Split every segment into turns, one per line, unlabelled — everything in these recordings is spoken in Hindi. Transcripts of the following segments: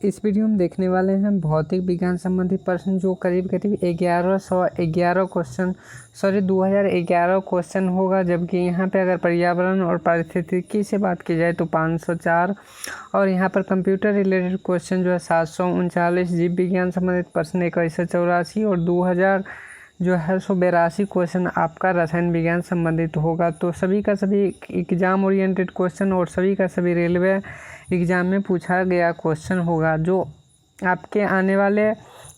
इस वीडियो में देखने वाले हैं भौतिक विज्ञान संबंधी प्रश्न जो करीब 2011 क्वेश्चन होगा। जबकि यहाँ पे अगर पर्यावरण और पारिस्थितिकी से बात की जाए तो 504 और यहाँ पर कंप्यूटर रिलेटेड क्वेश्चन जो है 739, जीव विज्ञान संबंधित प्रश्न 2184 और 2000 जो है 182 क्वेश्चन आपका रसायन विज्ञान संबंधित होगा। तो सभी का सभी एग्जाम ओरिएंटेड क्वेश्चन और सभी का सभी रेलवे एग्ज़ाम में पूछा गया क्वेश्चन होगा जो आपके आने वाले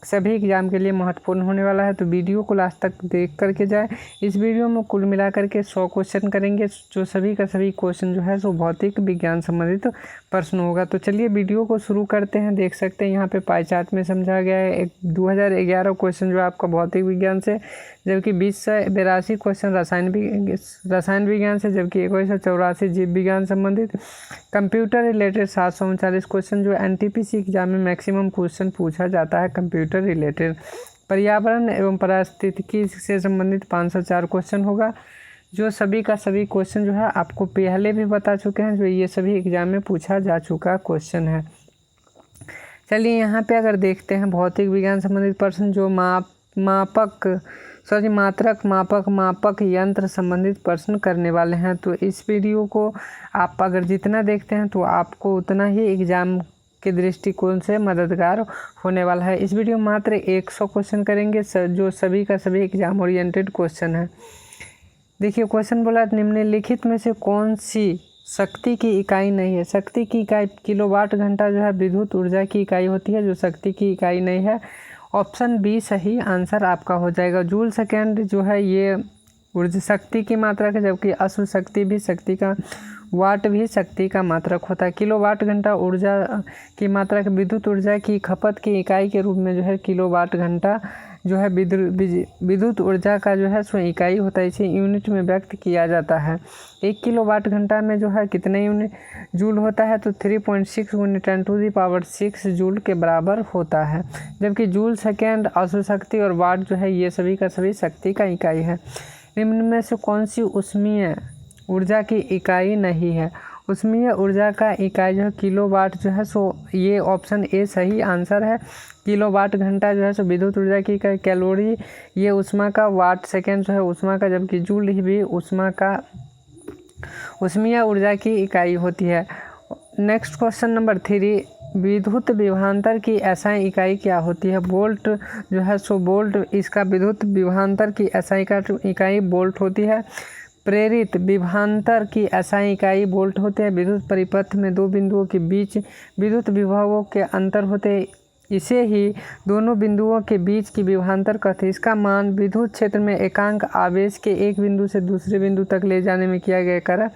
सभी एग्ज़ाम के लिए महत्वपूर्ण होने वाला है। तो वीडियो को लास्ट तक देख करके जाए। इस वीडियो में कुल मिला करके 100 क्वेश्चन करेंगे जो सभी का सभी क्वेश्चन जो है सो भौतिक विज्ञान संबंधित प्रश्न होगा। तो चलिए वीडियो को शुरू करते हैं। देख सकते हैं यहाँ पे पाई चार्ट में समझा गया है 2011 क्वेश्चन जो आपका भौतिक विज्ञान से, जबकि 2082 क्वेश्चन रसायन विज्ञान से, जबकि 2184 जीव विज्ञान संबंधित। कंप्यूटर रिलेटेड 739 क्वेश्चन जो एनटीपीसी एग्जाम में मैक्सिमम क्वेश्चन पूछा जाता है कंप्यूटर रिलेटेड। पर्यावरण एवं पारिस्थितिकी से संबंधित 504 क्वेश्चन होगा जो सभी का सभी क्वेश्चन जो है आपको पहले भी बता चुके हैं, जो ये सभी एग्जाम में पूछा जा चुका क्वेश्चन है। चलिए यहाँ पे अगर देखते हैं भौतिक विज्ञान संबंधित प्रश्न जो मापक यंत्र संबंधित प्रश्न करने वाले हैं। तो इस वीडियो को आप अगर जितना देखते हैं तो आपको उतना ही एग्ज़ाम के दृष्टिकोण से मददगार होने वाला है। इस वीडियो में मात्र 100 क्वेश्चन करेंगे जो सभी का सभी एग्जाम ओरिएंटेड क्वेश्चन है। देखिए क्वेश्चन बोला निम्नलिखित में से कौन सी शक्ति की इकाई नहीं है। शक्ति की इकाई किलोवाट घंटा जो है विद्युत ऊर्जा की इकाई होती है, जो शक्ति की इकाई नहीं है। ऑप्शन बी सही आंसर आपका हो जाएगा। जूल सेकेंड जो है ये ऊर्जा शक्ति की मात्रक है, जबकि अश्व शक्ति भी शक्ति का, वाट भी शक्ति का मात्रक होता है। किलोवाट घंटा ऊर्जा की मात्रक विद्युत ऊर्जा की खपत की इकाई के रूप में जो है किलोवाट घंटा जो है विद्युत ऊर्जा का जो है सो इकाई होता है। इसे यूनिट में व्यक्त किया जाता है। 1 किलोवाट घंटा में जो है कितने यूनिट जूल होता है, तो 3.6 × 10⁶ जूल के बराबर होता है। जबकि जूल सेकेंड, अश्व शक्ति और वाट जो है ये सभी का सभी शक्ति का इकाई है। निम्न में से कौन सी ऊष्मीय ऊर्जा की इकाई नहीं है। ऊष्मीय ऊर्जा का इकाई जो है किलोवाट जो है सो ये ऑप्शन ए सही आंसर है। किलोवाट घंटा जो है सो विद्युत ऊर्जा की इकाई, कैलोरी ये ऊष्मा का, वाट सेकेंड जो है ऊष्मा का, जबकि जूल भी ऊष्मा का ऊष्मीय ऊर्जा की इकाई होती है। नेक्स्ट क्वेश्चन नंबर 3, विद्युत विभवांतर की एसआई इकाई क्या होती है। वोल्ट जो है सो वोल्ट, इसका विद्युत विभवांतर की एसआई इकाई वोल्ट होती है। प्रेरित विभवांतर की एसआई इकाई वोल्ट होते हैं। विद्युत परिपथ में दो बिंदुओं के बीच विद्युत विभवों के अंतर होते हैं, इसे ही दोनों बिंदुओं के बीच की विभवांतर कहते हैं। इसका मान विद्युत क्षेत्र में एकांक आवेश के एक बिंदु से दूसरे बिंदु तक ले जाने में किया गया कार्य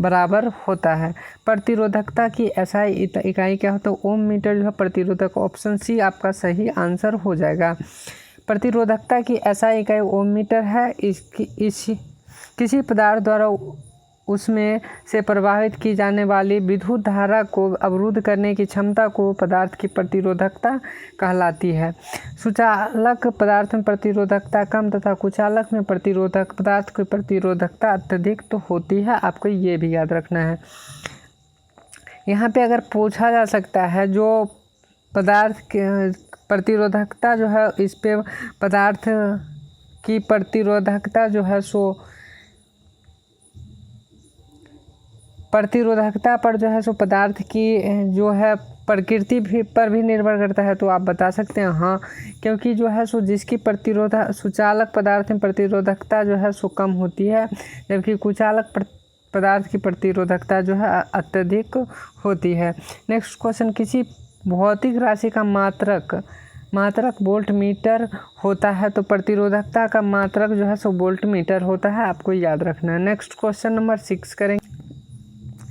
बराबर होता है। प्रतिरोधकता की एसआई इकाई क्या होता है। ओम मीटर जो है प्रतिरोधक, ऑप्शन सी आपका सही आंसर हो जाएगा। प्रतिरोधकता की एसआई इकाई ओम मीटर है। किसी पदार्थ द्वारा उसमें से प्रवाहित की जाने वाली विद्युत धारा को अवरुद्ध करने की क्षमता को पदार्थ की प्रतिरोधकता कहलाती है। सुचालक पदार्थ में प्रतिरोधकता कम तथा कुचालक में प्रतिरोधक पदार्थ की प्रतिरोधकता अत्यधिक तो होती है। आपको ये भी याद रखना है। यहाँ पे अगर पूछा जा सकता है जो पदार्थ की प्रतिरोधकता जो है, इस पे पदार्थ की प्रतिरोधकता जो है सो प्रतिरोधकता पर जो है सो पदार्थ की जो है प्रकृति भी पर भी निर्भर करता है। तो आप बता सकते हैं हाँ, क्योंकि जो है सो जिसकी सुचालक पदार्थ में प्रतिरोधकता जो है सो कम होती है, जबकि कुचालक पदार्थ की प्रतिरोधकता जो है अत्यधिक होती है। नेक्स्ट क्वेश्चन, किसी भौतिक राशि का मात्रक वोल्ट मीटर होता है, तो प्रतिरोधकता का मात्रक जो है सो वोल्ट मीटर होता है। आपको याद रखना है। नेक्स्ट क्वेश्चन नंबर 6 करेंगे।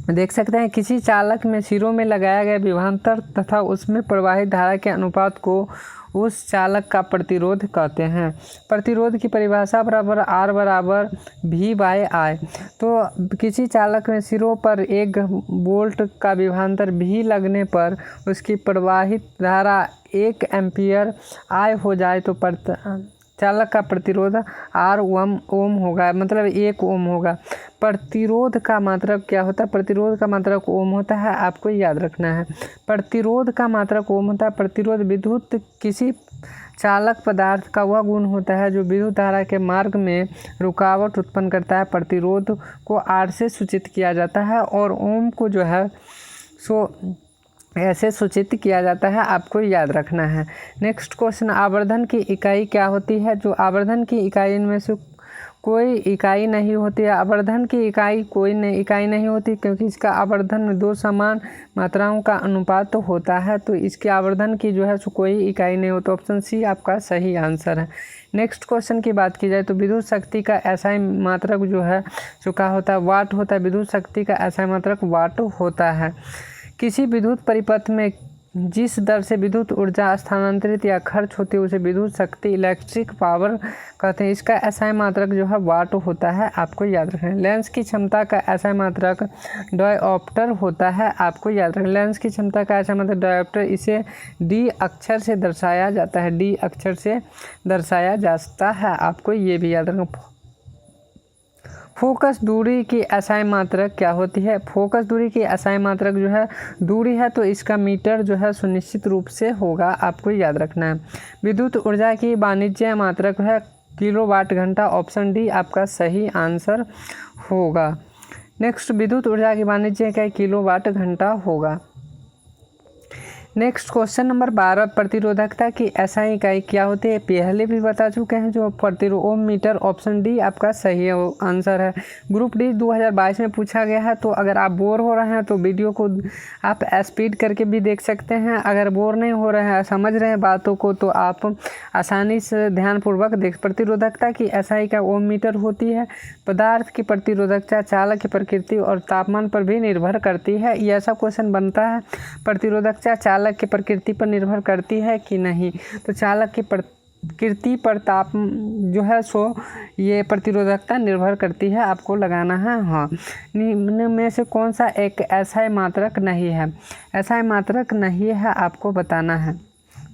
देख सकते हैं किसी चालक में सिरों में लगाया गया विभवांतर तथा उसमें प्रवाहित धारा के अनुपात को उस चालक का प्रतिरोध कहते हैं। प्रतिरोध की परिभाषा बराबर R बराबर V/I। तो किसी चालक में सिरों पर 1 वोल्ट का विभवांतर V लगने पर उसकी प्रवाहित धारा 1 एम्पियर I हो जाए तो चालक का प्रतिरोध R ओम होगा, मतलब 1 ओम होगा। प्रतिरोध का मात्रक क्या होता है? प्रतिरोध का मात्रक ओम होता है, आपको याद रखना है। प्रतिरोध का मात्रक ओम होता है। प्रतिरोध विद्युत किसी चालक पदार्थ का वह गुण होता है जो विद्युत धारा के मार्ग में रुकावट उत्पन्न करता है। प्रतिरोध को R से सूचित किया जाता है और ओम को जो है सो ऐसे सूचित किया जाता है, आपको याद रखना है। नेक्स्ट क्वेश्चन, आवर्धन की इकाई क्या होती है? जो आवर्धन की इकाई इनमें से कोई इकाई नहीं होती है। आवर्धन की इकाई इकाई नहीं होती क्योंकि इसका आवर्धन में 2 समान मात्राओं का अनुपात होता है, तो इसके आवर्धन की जो है सो कोई इकाई नहीं होती। ऑप्शन सी आपका सही आंसर है। नेक्स्ट क्वेश्चन की बात की जाए तो विद्युत शक्ति का एसआई मात्रक जो है सो क्या होता है? वाट होता है। विद्युत शक्ति का एसआई मात्रक वाट होता है। किसी विद्युत परिपथ में जिस दर से विद्युत ऊर्जा स्थानांतरित या खर्च होती है उसे विद्युत शक्ति इलेक्ट्रिक पावर कहते हैं। इसका एसआई मात्रक जो है वाट होता है, आपको याद रखना है। लेंस की क्षमता का एसआई मात्रक डायोप्टर होता है, आपको याद रखना है। लेंस की क्षमता का एसआई मात्रक डायोप्टर, इसे डी अक्षर से दर्शाया जाता है। डी अक्षर से दर्शाया जाता है, आपको ये भी याद रखना। फोकस दूरी की एसआई मात्रक क्या होती है? फोकस दूरी की एसआई मात्रक जो है दूरी है तो इसका मीटर जो है सुनिश्चित रूप से होगा, आपको याद रखना है। विद्युत ऊर्जा की वाणिज्यिक मात्रक है किलोवाट घंटा। ऑप्शन डी आपका सही आंसर होगा। नेक्स्ट, विद्युत ऊर्जा की वाणिज्यिक इकाई किलोवाट घंटा होगा। नेक्स्ट क्वेश्चन नंबर 12, प्रतिरोधकता की एसआई इकाई क्या होती है? पहले भी बता चुके हैं जो प्रतिरोध ओम मीटर। ऑप्शन डी आपका सही आंसर है। ग्रुप डी 2022 में पूछा गया है, तो अगर आप बोर हो रहे हैं तो वीडियो को आप स्पीड करके भी देख सकते हैं। अगर बोर नहीं हो रहे हैं, समझ रहे हैं बातों को, तो आप आसानी से ध्यानपूर्वक देख। प्रतिरोधकता की एसआई इकाई ओम मीटर होती है। पदार्थ की प्रतिरोधकता चालक की प्रकृति और तापमान पर भी निर्भर करती है। ये ऐसा क्वेश्चन बनता है, प्रतिरोधकता चालक की प्रकृति पर निर्भर करती है कि नहीं? तो चालक की प्रकृति पर ताप जो है सो ये प्रतिरोधकता निर्भर करती है, आपको लगाना है हाँ। निम्न में से कौन सा एक एसआई मात्रक नहीं है? एसआई मात्रक नहीं है, आपको बताना है।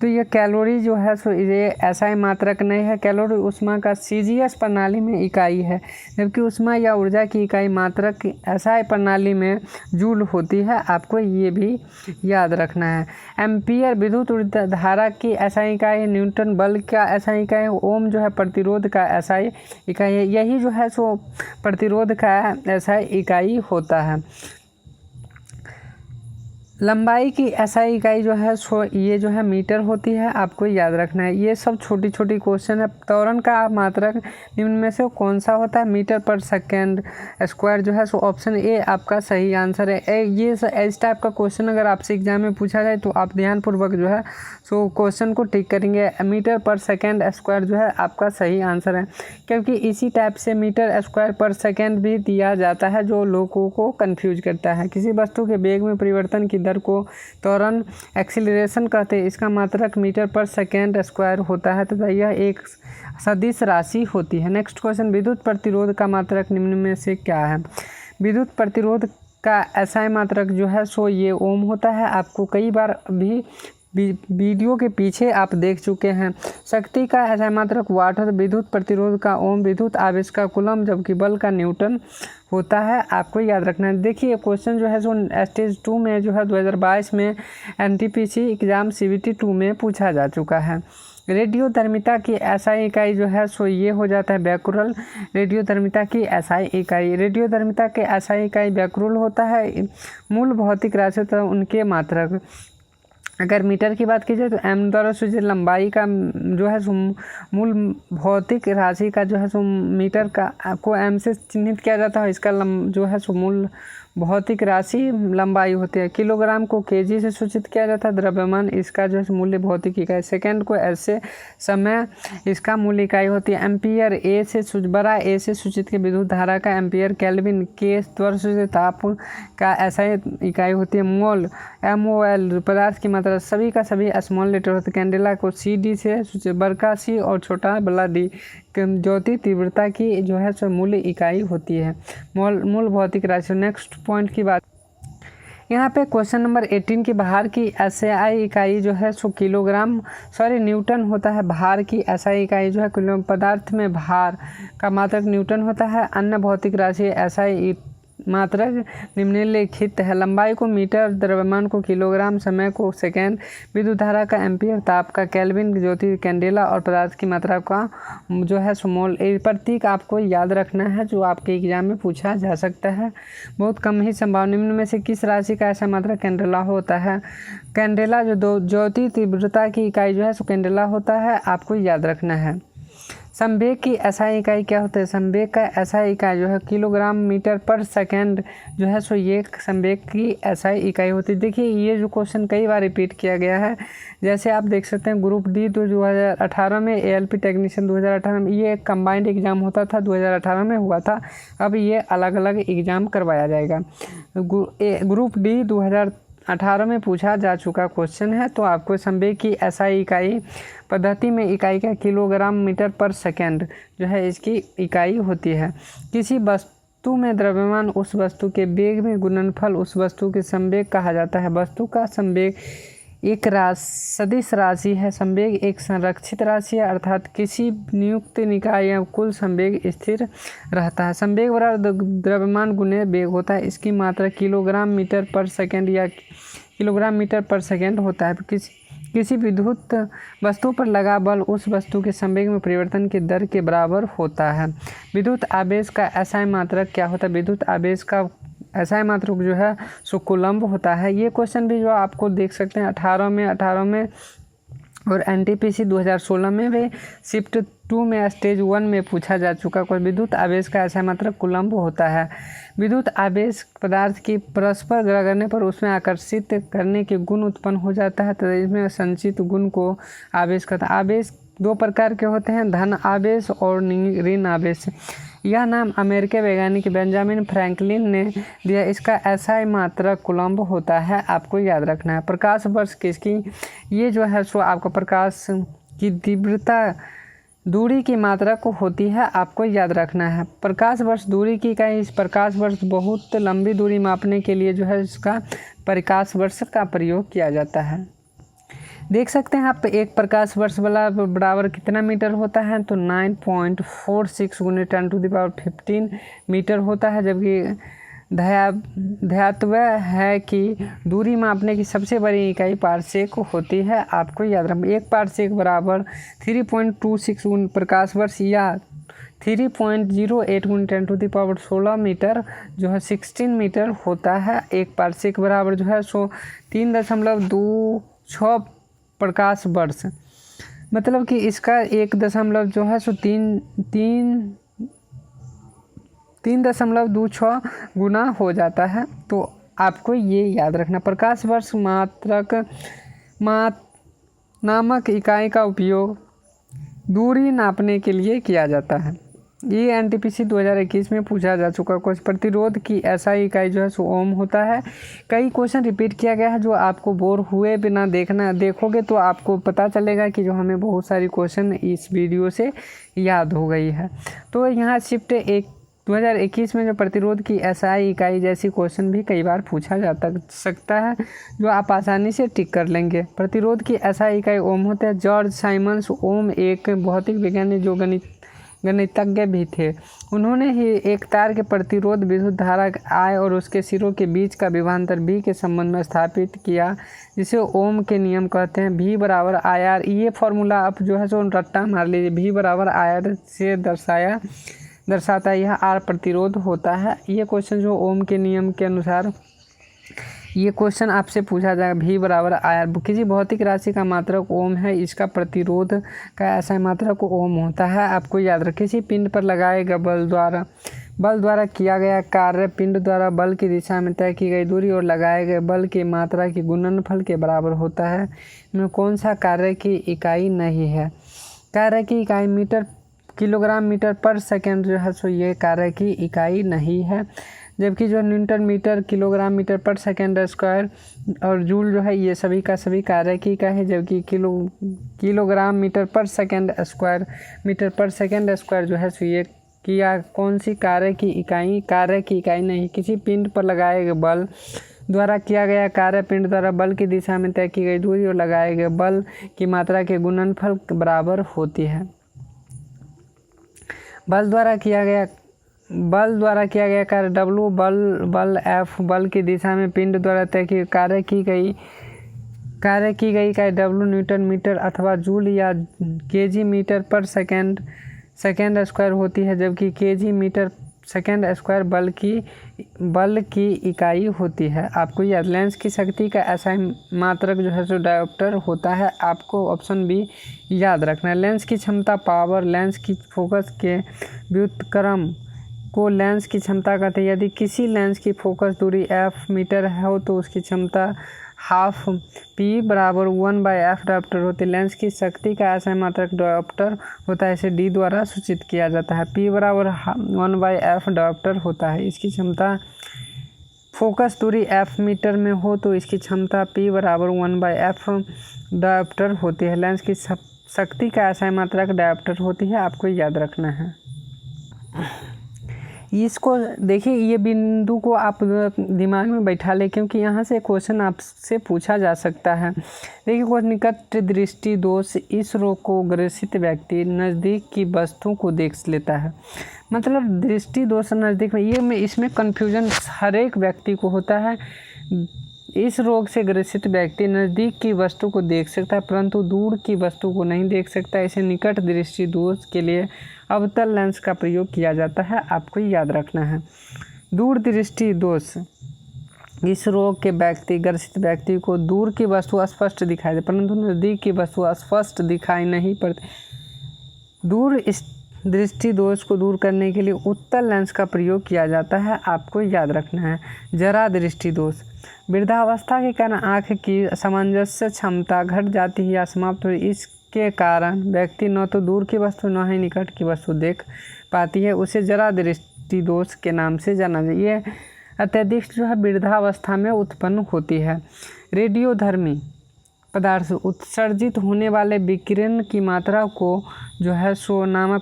तो ये कैलोरी जो है सो ये एसआई मात्रक नहीं है। कैलोरी ऊष्मा का सीजीएस प्रणाली में इकाई है, जबकि ऊष्मा या ऊर्जा की इकाई मात्रक एसआई प्रणाली में जूल होती है, आपको ये भी याद रखना है। एम्पियर विद्युत धारा की एसआई इकाई है। न्यूटन बल का एसआई इकाई है। ओम जो है प्रतिरोध का एसआई इकाई है। यही जो है सो प्रतिरोध का एसआई इकाई होता है। लंबाई की एसआई इकाई जो है सो ये जो है मीटर होती है, आपको याद रखना है। ये सब छोटी छोटी क्वेश्चन है। त्वरण का मात्रक निम्न में से कौन सा होता है? मीटर पर सेकेंड स्क्वायर जो है सो ऑप्शन ए आपका सही आंसर है। ये इस टाइप का क्वेश्चन अगर आपसे एग्जाम में पूछा जाए तो आप ध्यानपूर्वक जो है सो क्वेश्चन को टिक करेंगे। मीटर पर सेकेंड स्क्वायर जो है आपका सही आंसर है, क्योंकि इसी टाइप से मीटर स्क्वायर पर सेकेंड भी दिया जाता है, जो लोगों को कन्फ्यूज करता है। किसी वस्तु के वेग में परिवर्तन की को त्वरण एक्सीलरेशन कहते हैं। इसका मात्रक मीटर पर सेकेंड स्क्वायर होता है तथा यह एक सदिश राशि होती है। नेक्स्ट क्वेश्चन, विद्युत प्रतिरोध का मात्रक निम्न में से क्या है? विद्युत प्रतिरोध का एसआई मात्रक जो है सो ये ओम होता है, आपको कई बार भी वीडियो के पीछे आप देख चुके हैं। शक्ति का एसआई मात्रक वाट है। विद्युत प्रतिरोध का ओम, विद्युत आवेश का कूलम, जबकि बल का न्यूटन होता है, आपको याद रखना है। देखिए क्वेश्चन जो है सो स्टेज 2 में जो है 2022 में एनटीपीसी एग्ज़ाम CBT 2 में पूछा जा चुका है। रेडियोधर्मिता की एसआई इकाई जो है सो ये हो जाता है बैकुरल। रेडियोधर्मिता की एसआई इकाई, रेडियोधर्मिता के एसआई इकाई बैकुरल होता है। मूल भौतिक राशि तो उनके मात्रक, अगर मीटर की बात की जाए तो एम द्वारा सूचित लंबाई का जो है सो मूल भौतिक राशि का जो है सो मीटर का को एम से चिन्हित किया जाता है। इसका जो है सो मूल भौतिक राशि लंबाई होती है। किलोग्राम को केजी से सूचित किया जाता है। द्रव्यमान इसका जो है मूल्य भौतिक इकाई। सेकंड को ऐसे समय इसका मूल्य इकाई होती है। एम्पियर ए से बड़ा ए से सूचित की विद्युत धारा का एम्पियर। केल्विन के द्वारा सूचित ताप का एसआई इकाई होती है। मोल MOL पदार्थ की मात्रा। सभी का सभी स्मॉल लेटर होते हैं। कैंडेला को CD से सूचित, बड़का C और छोटा बड़ा D ज्योति तीव्रता की जो है सो मूल्य इकाई होती है। मूल भौतिक राशि। नेक्स्ट पॉइंट की बात, यहाँ पे क्वेश्चन नंबर 18 की भार की एसआई इकाई जो है सो न्यूटन होता है। भार की एसआई इकाई जो है किलो। पदार्थ में भार का मात्रक न्यूटन होता है। अन्य भौतिक राशि एसआई मात्रक निम्नलिखित है। लंबाई को मीटर, द्रव्यमान को किलोग्राम, समय को सेकेंड, विद्युत धारा का एम्पियर, ताप का केल्विन, ज्योति कैंडेला और पदार्थ की मात्रा का जो है मोल। प्रतीक आपको याद रखना है जो आपके एग्जाम में पूछा जा सकता है। बहुत कम ही संभावना। निम्न में से किस राशि का ऐसा मात्रा कैंडेला होता है? कैंडेला जो ज्योति तीव्रता की इकाई जो है सो कैंडेला होता है, आपको याद रखना है। संवेग की एसआई इकाई क्या होता है? संवेग का एसआई इकाई जो है किलोग्राम मीटर पर सेकेंड जो है सो ये संवेग की एसआई इकाई होती है। देखिए ये जो क्वेश्चन कई बार रिपीट किया गया है। जैसे आप देख सकते हैं ग्रुप डी 2018 में, एएलपी टेक्नीशियन 2018 में, ये एक कंबाइंड एग्जाम होता था, 2018 में हुआ था। अब ये अलग अलग एग्जाम करवाया जाएगा। ग्रुप डी 2018 में पूछा जा चुका क्वेश्चन है। तो आपको संवेग की एसआई इकाई पद्धति में इकाई का किलोग्राम मीटर पर सेकेंड जो है इसकी इकाई होती है। किसी वस्तु में द्रव्यमान उस वस्तु के वेग में गुणनफल उस वस्तु के संवेग कहा जाता है। वस्तु का संवेग एक सदिश राशि है। संवेग एक संरक्षित राशि है, अर्थात किसी नियुक्त निकाय या कुल संवेग स्थिर रहता है। संवेग बराबर द्रव्यमान गुने वेग होता है। इसकी मात्रा किलोग्राम मीटर पर सेकेंड या किलोग्राम मीटर पर सेकेंड होता है। किसी विद्युत वस्तु पर लगा बल उस वस्तु के संवेग में परिवर्तन की दर के बराबर होता है। विद्युत आवेश का एसआई मात्रक क्या होता है? विद्युत आवेश का एसआई मात्रक जो है सो कूलम्ब होता है। ये क्वेश्चन भी जो आपको देख सकते हैं 18 में और एनटीपीसी 2016 में भी शिफ्ट 2 में स्टेज 1 में पूछा जा चुका। कोई विद्युत आवेश का एसआई मात्रक कूलम्ब होता है। विद्युत आवेश पदार्थ की परस्पर ग्रह करने पर उसमें आकर्षित करने के गुण उत्पन्न हो जाता है, तो इसमें संचित गुण को आवेश कहता है। आवेश दो प्रकार के होते हैं, धन आवेश और ऋण आवेश। यह नाम अमेरिकी वैज्ञानिक बेंजामिन फ्रैंकलिन ने दिया। इसका एसआई मात्रक कूलम्ब होता है, आपको याद रखना है। प्रकाश वर्ष किसकी? ये जो है सो आपका प्रकाश की तीव्रता दूरी की मात्रा को होती है, आपको याद रखना है। प्रकाश वर्ष दूरी की इकाई। इस प्रकाश वर्ष बहुत लंबी दूरी मापने के लिए जो है इसका प्रकाश वर्ष का प्रयोग किया जाता है। देख सकते हैं आप एक प्रकाश वर्ष वाला बराबर कितना मीटर होता है? तो 9.46 × 10⁻15 मीटर होता है। जबकि ध्यातव्य है कि दूरी मापने की सबसे बड़ी इकाई पारसेक होती है, आपको याद रखना। एक पारसेक बराबर 3.26 प्रकाश वर्ष या 3.08 × 10⁻16 मीटर जो है 16 मीटर होता है। एक पारसेक बराबर जो है सो 3.26 प्रकाश वर्ष, मतलब कि इसका 1 दशमलव जो है सो 3.26 गुना हो जाता है। तो आपको ये याद रखना। प्रकाश वर्ष मात्रक नामक इकाई का उपयोग दूरी नापने के लिए किया जाता है। ये एनटीपीसी 2021 में पूछा जा चुका क्वेश्चन। प्रतिरोध की एसआई इकाई जो है सो ओम होता है। कई क्वेश्चन रिपीट किया गया है, जो आपको बोर हुए बिना देखोगे तो आपको पता चलेगा कि जो हमें बहुत सारी क्वेश्चन इस वीडियो से याद हो गई है। तो यहाँ शिफ्ट 2021 में जो प्रतिरोध की एसआई इकाई जैसी क्वेश्चन भी कई बार पूछा जा सकता है, जो आप आसानी से टिक कर लेंगे। प्रतिरोध की एसआई इकाई ओम होता है। जॉर्ज साइमंस ओम एक भौतिक वैज्ञानिक जो गणितज्ञ भी थे। उन्होंने ही एक तार के प्रतिरोध विद्युत धारा I और उसके सिरों के बीच का विभवांतर V के संबंध में स्थापित किया, जिसे ओम के नियम कहते हैं। V = IR। ये फॉर्मूला आप जो है सो रट्टा मार लीजिए। V = IR से दर्शाता है। यह R प्रतिरोध होता है। ये क्वेश्चन जो ओम के नियम के अनुसार ये क्वेश्चन आपसे पूछा जाएगा। V = IR। किसी भौतिक राशि का मात्रक ओम है, इसका प्रतिरोध का ऐसा मात्रक ओम होता है, आपको याद रखें। किसी पिंड पर लगाए गए बल द्वारा किया गया कार्य पिंड द्वारा बल की दिशा में तय की गई दूरी और लगाए गए बल की मात्रा की गुणनफल के बराबर होता है। इनमें कौन सा कार्य की इकाई नहीं है? कार्य की इकाई मीटर किलोग्राम मीटर पर सेकेंड जो है सो ये कार्य की इकाई नहीं है। जबकि जो न्यूटन मीटर किलोग्राम मीटर पर सेकेंड स्क्वायर और जूल जो है ये सभी का सभी कार्य की इकाई है। जबकि किलोग्राम मीटर पर सेकेंड स्क्वायर मीटर पर सेकेंड स्क्वायर जो है सो ये किया कौन सी कार्य की इकाई नहीं। किसी पिंड पर लगाए गए बल द्वारा किया गया कार्य पिंड द्वारा बल की दिशा में तय की गई दूरी और लगाए गए बल की मात्रा के गुणनफल बराबर होती है। बल द्वारा किया गया कार्य W बल F बल की दिशा में पिंड द्वारा तय की कार्य की गई इकाई W न्यूटन मीटर अथवा जूल या केजी मीटर पर सेकेंड स्क्वायर होती है, जबकि केजी मीटर सेकेंड स्क्वायर बल की इकाई होती है। आपको याद लेंस की शक्ति का ऐसा मात्रक जो है सो डायोप्टर होता है। आपको ऑप्शन बी याद रखना है। लेंस की क्षमता पावर लेंस की फोकस के व्युत्क्रम को लेंस की क्षमता कहते हैं। यदि किसी लेंस की फोकस दूरी f मीटर हो तो उसकी क्षमता हाफ p बराबर 1/f डायोप्टर होती है। लेंस की शक्ति का ऐसा मात्रक डायोप्टर होता है, इसे d द्वारा सूचित किया जाता है। p बराबर 1/f डायोप्टर होता है। इसकी क्षमता फोकस दूरी f मीटर में हो तो इसकी क्षमता p बराबर 1/f डायोप्टर होती है। लेंस की शक्ति का ऐसा मात्रक डायोप्टर होती है, आपको याद रखना है। इसको देखिए, ये बिंदु को आप दिमाग में बैठा लें क्योंकि यहाँ से क्वेश्चन आपसे पूछा जा सकता है। देखिए, कुछ निकट दृष्टि दोष इस रोग को ग्रसित व्यक्ति नज़दीक की वस्तुओं को देख लेता है। मतलब दृष्टि दोष नज़दीक में इसमें कन्फ्यूजन हर एक व्यक्ति को होता है। इस रोग से ग्रसित व्यक्ति नज़दीक की वस्तु को देख सकता है परंतु दूर की वस्तु को नहीं देख सकता। इसे निकट दृष्टि दोष के लिए अवतल लेंस का प्रयोग किया जाता है, आपको याद रखना है। दूर दृष्टि दोष इस रोग के ग्रसित व्यक्ति को दूर की वस्तु स्पष्ट दिखाई दे परंतु नज़दीक की वस्तु स्पष्ट दिखाई नहीं पड़ती। दूर इस दृष्टि दोष को दूर करने के लिए उत्तल लेंस का प्रयोग किया जाता है, आपको याद रखना है। जरा दृष्टि दोष वृद्धावस्था के कारण आँख की सामंजस्य क्षमता घट जाती है या समाप्त हो। इसके कारण व्यक्ति न तो दूर की वस्तु न ही निकट की वस्तु देख पाती है, उसे जरा दृष्टि दोष के नाम से जाना जाए। ये अत्यधिक जो है वृद्धावस्था में उत्पन्न होती है। रेडियोधर्मी पदार्थ से उत्सर्जित होने वाले विकिरण की मात्रा को जो है सो नामक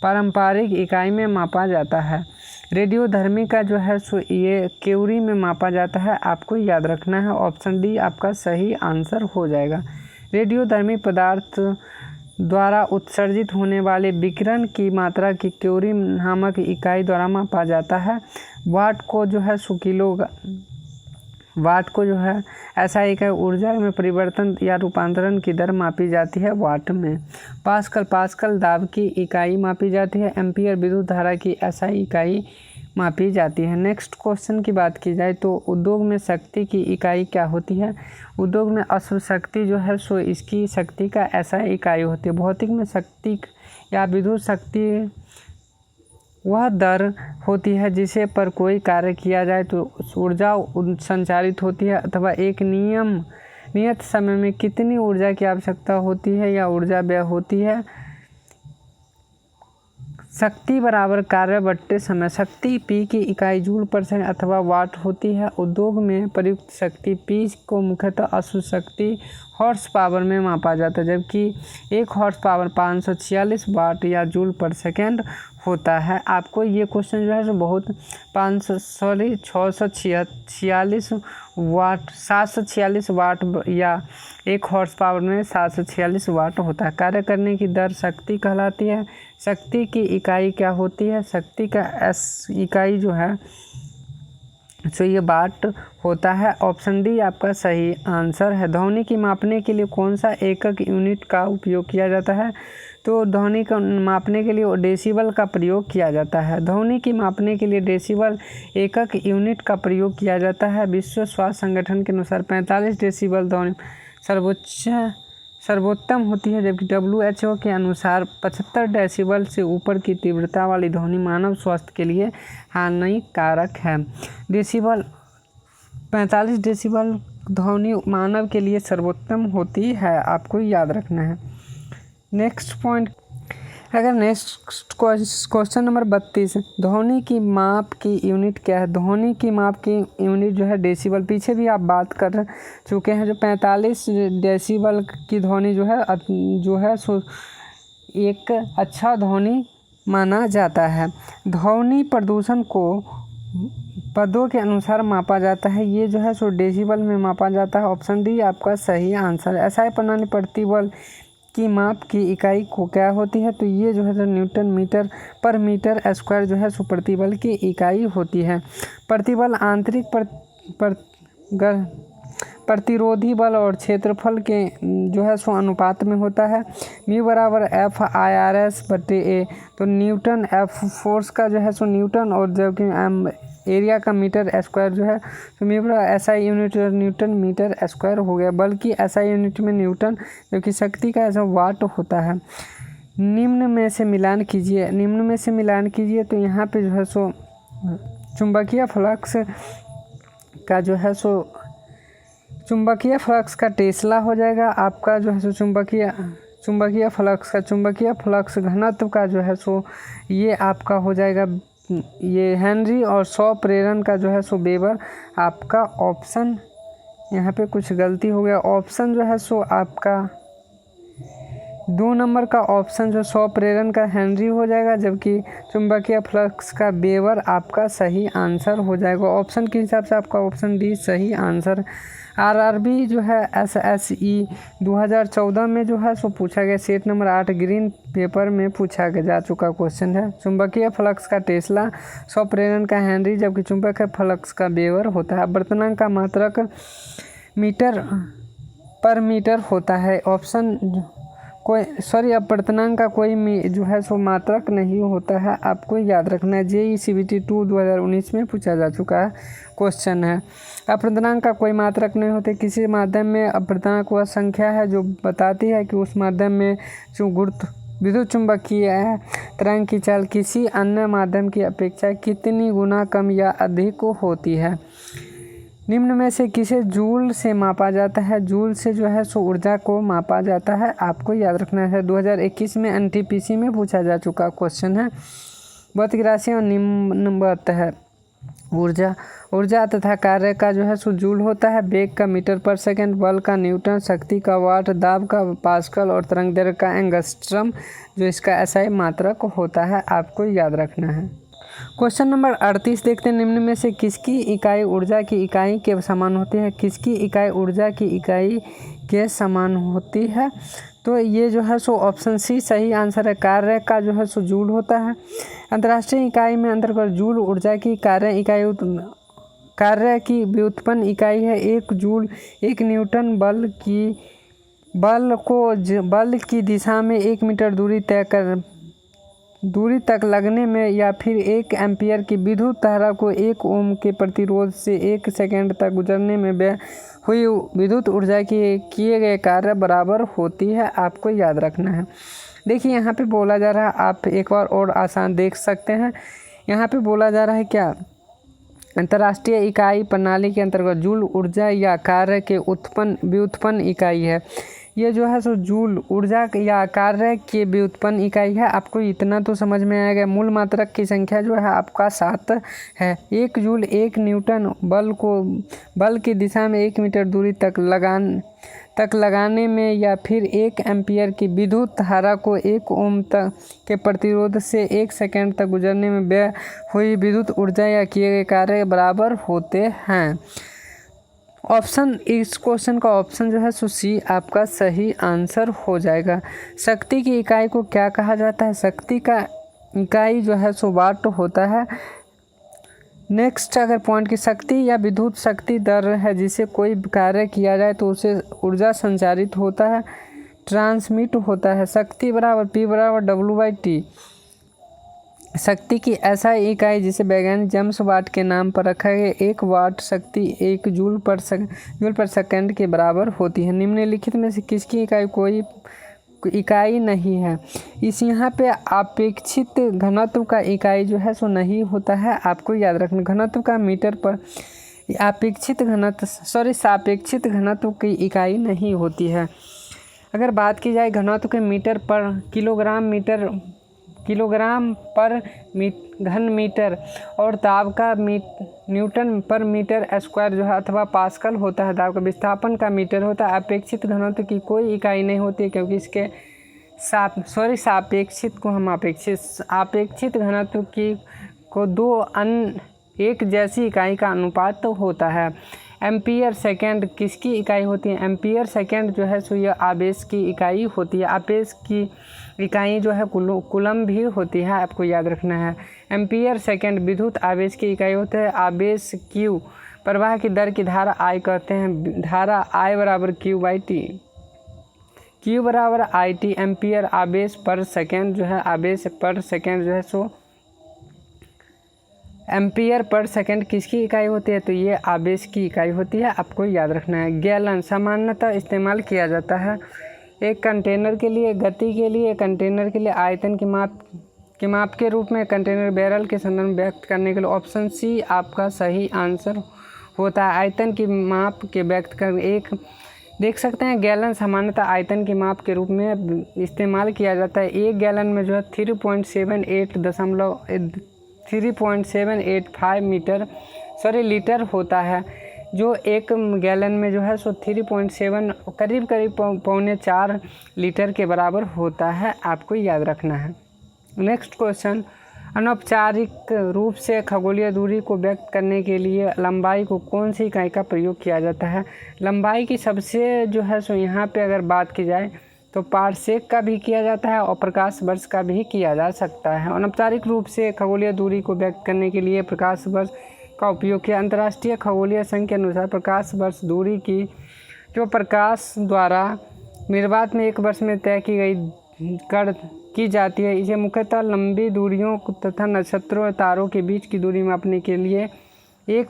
पारंपरिक इकाई में मापा जाता है। रेडियोधर्मी का जो है सो ये क्यूरी में मापा जाता है, आपको याद रखना है। ऑप्शन डी आपका सही आंसर हो जाएगा। रेडियोधर्मी पदार्थ द्वारा उत्सर्जित होने वाले विकिरण की मात्रा की क्यूरी नामक इकाई द्वारा मापा जाता है। वाट को जो है ऐसा इकाई ऊर्जा में परिवर्तन या रूपांतरण की दर मापी जाती है वाट में। पास्कल दाब की इकाई मापी जाती है। एम्पियर विद्युत धारा की ऐसा इकाई मापी जाती है। नेक्स्ट क्वेश्चन की बात की जाए तो उद्योग में शक्ति की इकाई क्या होती है। उद्योग में अश्व शक्ति जो है सो इसकी शक्ति का ऐसा इकाई होती है। भौतिक में शक्ति या विद्युत शक्ति वह दर होती है जिसे पर कोई कार्य किया जाए तो ऊर्जा संचारित होती है अथवा एक नियत समय में कितनी ऊर्जा की आवश्यकता होती है या ऊर्जा व्यय होती है। शक्ति बराबर कार्य बट्टे समय। शक्ति P की इकाई जूल पर सेकंड अथवा वाट होती है। उद्योग में प्रयुक्त शक्ति P को मुख्यतः अश्व शक्ति हॉर्स पावर में मापा जाता है, जबकि 1 हॉर्स पावर 546 वाट या जूल पर सेकंड होता है। आपको ये क्वेश्चन जो है बहुत 646 वाट 746 वाट या 1 हॉर्स पावर में 746 वाट होता है। कार्य करने की दर शक्ति कहलाती है। शक्ति की इकाई क्या होती है। शक्ति का इकाई जो है सो ये वाट होता है। ऑप्शन डी आपका सही आंसर है। ध्वनि की मापने के लिए कौन सा एकक यूनिट का उपयोग किया जाता है। तो ध्वनि को मापने के लिए डेसिबल का प्रयोग किया जाता है। ध्वनि की मापने के लिए डेसिबल एकक यूनिट का प्रयोग किया जाता है। विश्व स्वास्थ्य संगठन के अनुसार 45 डेसिबल ध्वनि सर्वोत्तम होती है, जबकि WHO के अनुसार 75 डेसिबल से ऊपर की तीव्रता वाली ध्वनि मानव स्वास्थ्य के लिए हानिकारक है। 45 डेसिबल ध्वनि मानव के लिए सर्वोत्तम होती है, आपको याद रखना है। Next point next question number 32, ध्वनि की माप की यूनिट क्या है। ध्वनि की माप की यूनिट जो है डेसिबल। पीछे भी आप बात कर चुके हैं। जो 45 डेसिबल की ध्वनि जो है सो एक अच्छा ध्वनि माना जाता है। ध्वनि प्रदूषण को पदों के अनुसार मापा जाता है। ये जो है सो डेसिबल में मापा जाता है। ऑप्शन डी आपका सही आंसर है। एसआई प्रणाली प्रतिबल की माप की इकाई को क्या होती है, तो ये जो है तो न्यूटन मीटर पर मीटर स्क्वायर जो है सो प्रतिबल की इकाई होती है। प्रतिबल आंतरिक प्रतिरोधी बल और क्षेत्रफल के जो है सो अनुपात में होता है। म्यू बराबर एफ आई आर एस बटे ए, तो न्यूटन एफ फोर्स का जो है सो न्यूटन और जबकि एरिया का मीटर स्क्वायर जो है तो म्यू बराबर SI unit newton metre square हो गया, बल्कि एसआई यूनिट में न्यूटन जबकि शक्ति का ऐसा वाट होता है। निम्न में से मिलान कीजिए, तो यहाँ पे जो है सो चुंबकीय फ्लक्स का जो है सो चुंबकीय फ्लक्स का टेस्ला हो जाएगा आपका जो है सो चुंबकीय फ्लक्स घनत्व का जो है सो ये आपका हो जाएगा ये हेनरी, और 100 प्रेरण का जो है सो वेबर। आपका ऑप्शन यहाँ पे कुछ गलती हो गया, ऑप्शन जो है सो आपका 2 नंबर का ऑप्शन जो 100 प्रेरण का हेनरी हो जाएगा, जबकि चुंबकीय फ्लक्स का वेबर आपका सही आंसर हो जाएगा। ऑप्शन के हिसाब से आपका ऑप्शन डी सही आंसर। आरआरबी जो है एसएसई 2014 में जो है सो पूछा गया, सेट नंबर 8 ग्रीन पेपर में पूछा जा चुका क्वेश्चन है। चुंबकीय फ्लक्स का टेस्ला, 100 प्रेरण का हेनरी, जबकि चुंबकीय फ्लक्स का वेबर होता है। अपवर्तनांक का मात्रक मीटर पर मीटर होता है। ऑप्शन अपवर्तनांक का कोई जो है सो मात्रक नहीं होता है, आपको याद रखना है। जेईई सीबीटी 2 2019 में पूछा जा चुका है क्वेश्चन है। अपवर्तनांक का कोई मात्रक नहीं होते। किसी माध्यम में अपवर्तनांक वह संख्या है जो बताती है कि उस माध्यम में जो विद्युत चुंबकीय तरंग की चाल किसी अन्य माध्यम की अपेक्षा कितनी गुना कम या अधिक होती है। निम्न में से किसे जूल से मापा जाता है। जूल से जो है सो ऊर्जा को मापा जाता है, आपको याद रखना है। 2021 में एनटीपीसी में पूछा जा चुका क्वेश्चन है। भौतिक राशियाँ निम्नवत है। ऊर्जा तथा कार्य का जो है सो जूल होता है, वेग का मीटर पर सेकंड, बल का न्यूटन, शक्ति का वाट, दाब का पास्कल और तरंग दैर्घ्य का एंगस्ट्रम जो इसका एसआई मात्रक होता है, आपको याद रखना है। क्वेश्चन नंबर 38 देखते हैं। निम्न में से किसकी इकाई ऊर्जा की इकाई के समान होती है। किसकी इकाई ऊर्जा की इकाई के समान होती है, तो ये जो है सो ऑप्शन सी सही आंसर है। कार्य का जो है सो जूल होता है। अंतर्राष्ट्रीय इकाई में अंतर्गत जूल ऊर्जा की कार्य की व्युत्पन्न इकाई है। 1 जूल 1 न्यूटन बल की दिशा में 1 मीटर दूरी तक लगने में, या फिर 1 एम्पीयर की विद्युत धारा को 1 ओम के प्रतिरोध से 1 सेकंड तक गुजरने में व्यय हुई विद्युत ऊर्जा की किए गए कार्य बराबर होती है, आपको याद रखना है। देखिए यहाँ पे बोला जा रहा है, आप एक बार और आसान देख सकते हैं। यहाँ पे बोला जा रहा है क्या, अंतर्राष्ट्रीय इकाई प्रणाली के अंतर्गत जूल ऊर्जा या कार्य के व्युत्पन्न इकाई है। ये जो है सो जूल ऊर्जा या कार्य के व्युत्पन्न इकाई है, आपको इतना तो समझ में आएगा। मूल मात्रक की संख्या जो है आपका 7 है। 1 जूल 1 न्यूटन बल की दिशा में 1 मीटर दूरी तक लगाने में, या फिर 1 एम्पीयर की विद्युत धारा को 1 ओम तक के प्रतिरोध से 1 सेकंड तक गुजरने में व्यय हुई विद्युत ऊर्जा या किए गए कार्य बराबर होते हैं। ऑप्शन, इस क्वेश्चन का ऑप्शन जो है सो सी आपका सही आंसर हो जाएगा। शक्ति की इकाई को क्या कहा जाता है। शक्ति का इकाई जो है सो वाट होता है। नेक्स्ट, अगर पॉइंट की शक्ति या विद्युत शक्ति दर है जिसे कोई कार्य किया जाए तो उसे ऊर्जा संचारित होता है, ट्रांसमिट होता है। शक्ति बराबर P बराबर W/T। शक्ति की ऐसा इकाई जिसे वैज्ञानिक जेम्स वाट के नाम पर रखा गया। 1 वाट शक्ति 1 जूल पर सेकंड के बराबर होती है। निम्नलिखित में से किसकी इकाई कोई इकाई नहीं है। इस यहाँ पे अपेक्षित घनत्व का इकाई जो है सो नहीं होता है, आपको याद रखना। घनत्व का मीटर पर सापेक्षित घनत्व की इकाई नहीं होती है। अगर बात की जाए घनत्व के मीटर पर किलोग्राम पर घन मीटर और दाब का न्यूटन पर मीटर स्क्वायर जो है अथवा पास्कल होता है। दाब का विस्थापन का मीटर होता है। अपेक्षित घनत्व की कोई इकाई नहीं होती है, क्योंकि इसके सापेक्षित को हम अपेक्षित घनत्व की को 2 अन्य एक जैसी इकाई का अनुपात होता है। एम्पियर सेकेंड किसकी इकाई होती है? एम्पियर सेकेंड जो है सो यह आवेश की इकाई होती है। आवेश की इकाई जो है कूलम भी होती है, आपको याद रखना है। एम्पियर सेकेंड विद्युत आवेश की इकाई होते हैं। आवेश क्यू प्रवाह की दर की धारा आई कहते हैं। धारा आई बराबर क्यू बाई टी, क्यू बराबर आई टी। एम्पियर आवेश पर सेकेंड जो है, आवेश पर सेकेंड जो है सो एम्पियर पर सेकेंड किसकी इकाई होती है? तो ये आवेश की इकाई होती है, आपको याद रखना है। गैलन सामान्यतः इस्तेमाल किया जाता है एक कंटेनर के लिए, गति के लिए, कंटेनर के लिए, आयतन की माप के रूप में, कंटेनर बैरल के संदर्भ में व्यक्त करने के लिए। ऑप्शन सी आपका सही आंसर होता है। आयतन की माप के व्यक्त कर एक देख सकते हैं गैलन सामान्यतः आयतन की माप के रूप में इस्तेमाल किया जाता है। एक गैलन में जो है 3.785 लीटर होता है, जो एक गैलन में जो है सो 3.7 करीब 4.25 लीटर के बराबर होता है, आपको याद रखना है। नेक्स्ट क्वेश्चन, अनौपचारिक रूप से खगोलीय दूरी को व्यक्त करने के लिए लंबाई को कौन सी इकाई का प्रयोग किया जाता है? लंबाई की सबसे जो है सो यहाँ पे अगर बात की जाए तो पारसेक का भी किया जाता है और प्रकाश वर्ष का भी किया जा सकता है। अनौपचारिक रूप से खगोलीय दूरी को व्यक्त करने के लिए प्रकाश वर्ष का उपयोग किया। अंतर्राष्ट्रीय खगोलीय संघ के अनुसार प्रकाश वर्ष दूरी की जो प्रकाश द्वारा निर्वात में एक वर्ष में तय की जाती है, इसे मुख्यतः लंबी दूरियों तथा नक्षत्रों और तारों के बीच की दूरी मापने के लिए एक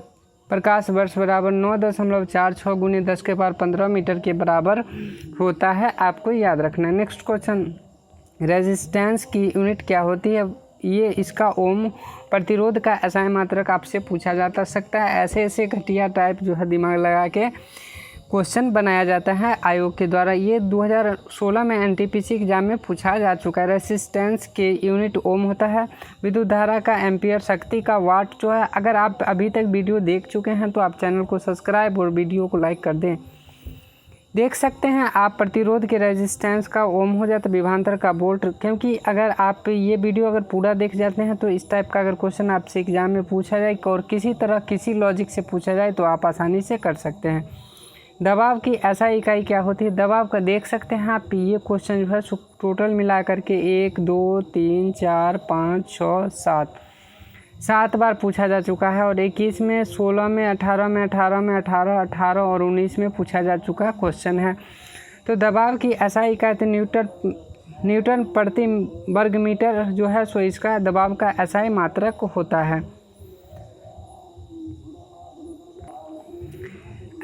प्रकाश वर्ष बराबर 9.46 गुने 10⁻15 मीटर के बराबर होता है, आपको याद रखना है। नेक्स्ट क्वेश्चन, रेजिस्टेंस की यूनिट क्या होती है? ये इसका ओम प्रतिरोध का एसआई मात्रक आपसे पूछा जाता सकता है। ऐसे घटिया टाइप जो है दिमाग लगा के क्वेश्चन बनाया जाता है आयोग के द्वारा। ये 2016 में एनटीपीसी एग्जाम में पूछा जा चुका है। रेसिस्टेंस के यूनिट ओम होता है। विद्युत धारा का एम्पियर, शक्ति का वाट जो है। अगर आप अभी तक वीडियो देख चुके हैं तो आप चैनल को सब्सक्राइब और वीडियो को लाइक कर दें। देख सकते हैं आप प्रतिरोध के रेजिस्टेंस का ओम हो जाता है, विभवांतर का वोल्ट। क्योंकि अगर आप ये वीडियो अगर पूरा देख जाते हैं तो इस टाइप का अगर क्वेश्चन आपसे एग्जाम में पूछा जाए और किसी तरह किसी लॉजिक से पूछा जाए तो आप आसानी से कर सकते हैं। दबाव की ऐसा इकाई क्या होती है? दबाव का देख सकते हैं आप, ये क्वेश्चन जो है टोटल मिला करके 1 2 3 4 5 6 7 बार पूछा जा चुका है और 21 में, 16 में, 18 में, 18 और 19 में पूछा जा चुका क्वेश्चन है। तो दबाव की ऐसा इकाई तो न्यूटन प्रति वर्ग मीटर जो है सो इसका दबाव का ऐसा मात्रक होता है।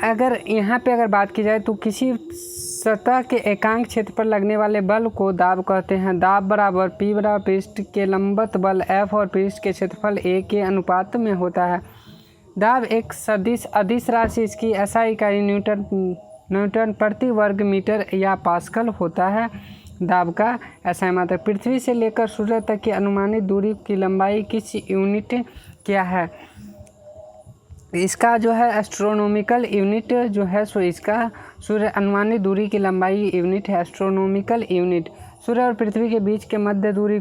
अगर यहाँ पे अगर बात की जाए तो किसी सतह के एकांक क्षेत्र पर लगने वाले बल को दाब कहते हैं। दाब बराबर P बराबर पृष्ठ के लंबवत बल F और पृष्ठ के क्षेत्रफल A के अनुपात में होता है। दाब एक अदिश राशि, इसकी ऐसा इकाई न्यूटन प्रति वर्ग मीटर या पास्कल होता है। दाब का ऐसा मात्रक। पृथ्वी से लेकर सूर्य तक की अनुमानित दूरी की लंबाई किस यूनिट क्या है? इसका जो है एस्ट्रोनॉमिकल यूनिट जो है सो इसका सूर्य अनुमानित दूरी की लंबाई यूनिट है एस्ट्रोनॉमिकल यूनिट। सूर्य और पृथ्वी के बीच के मध्य दूरी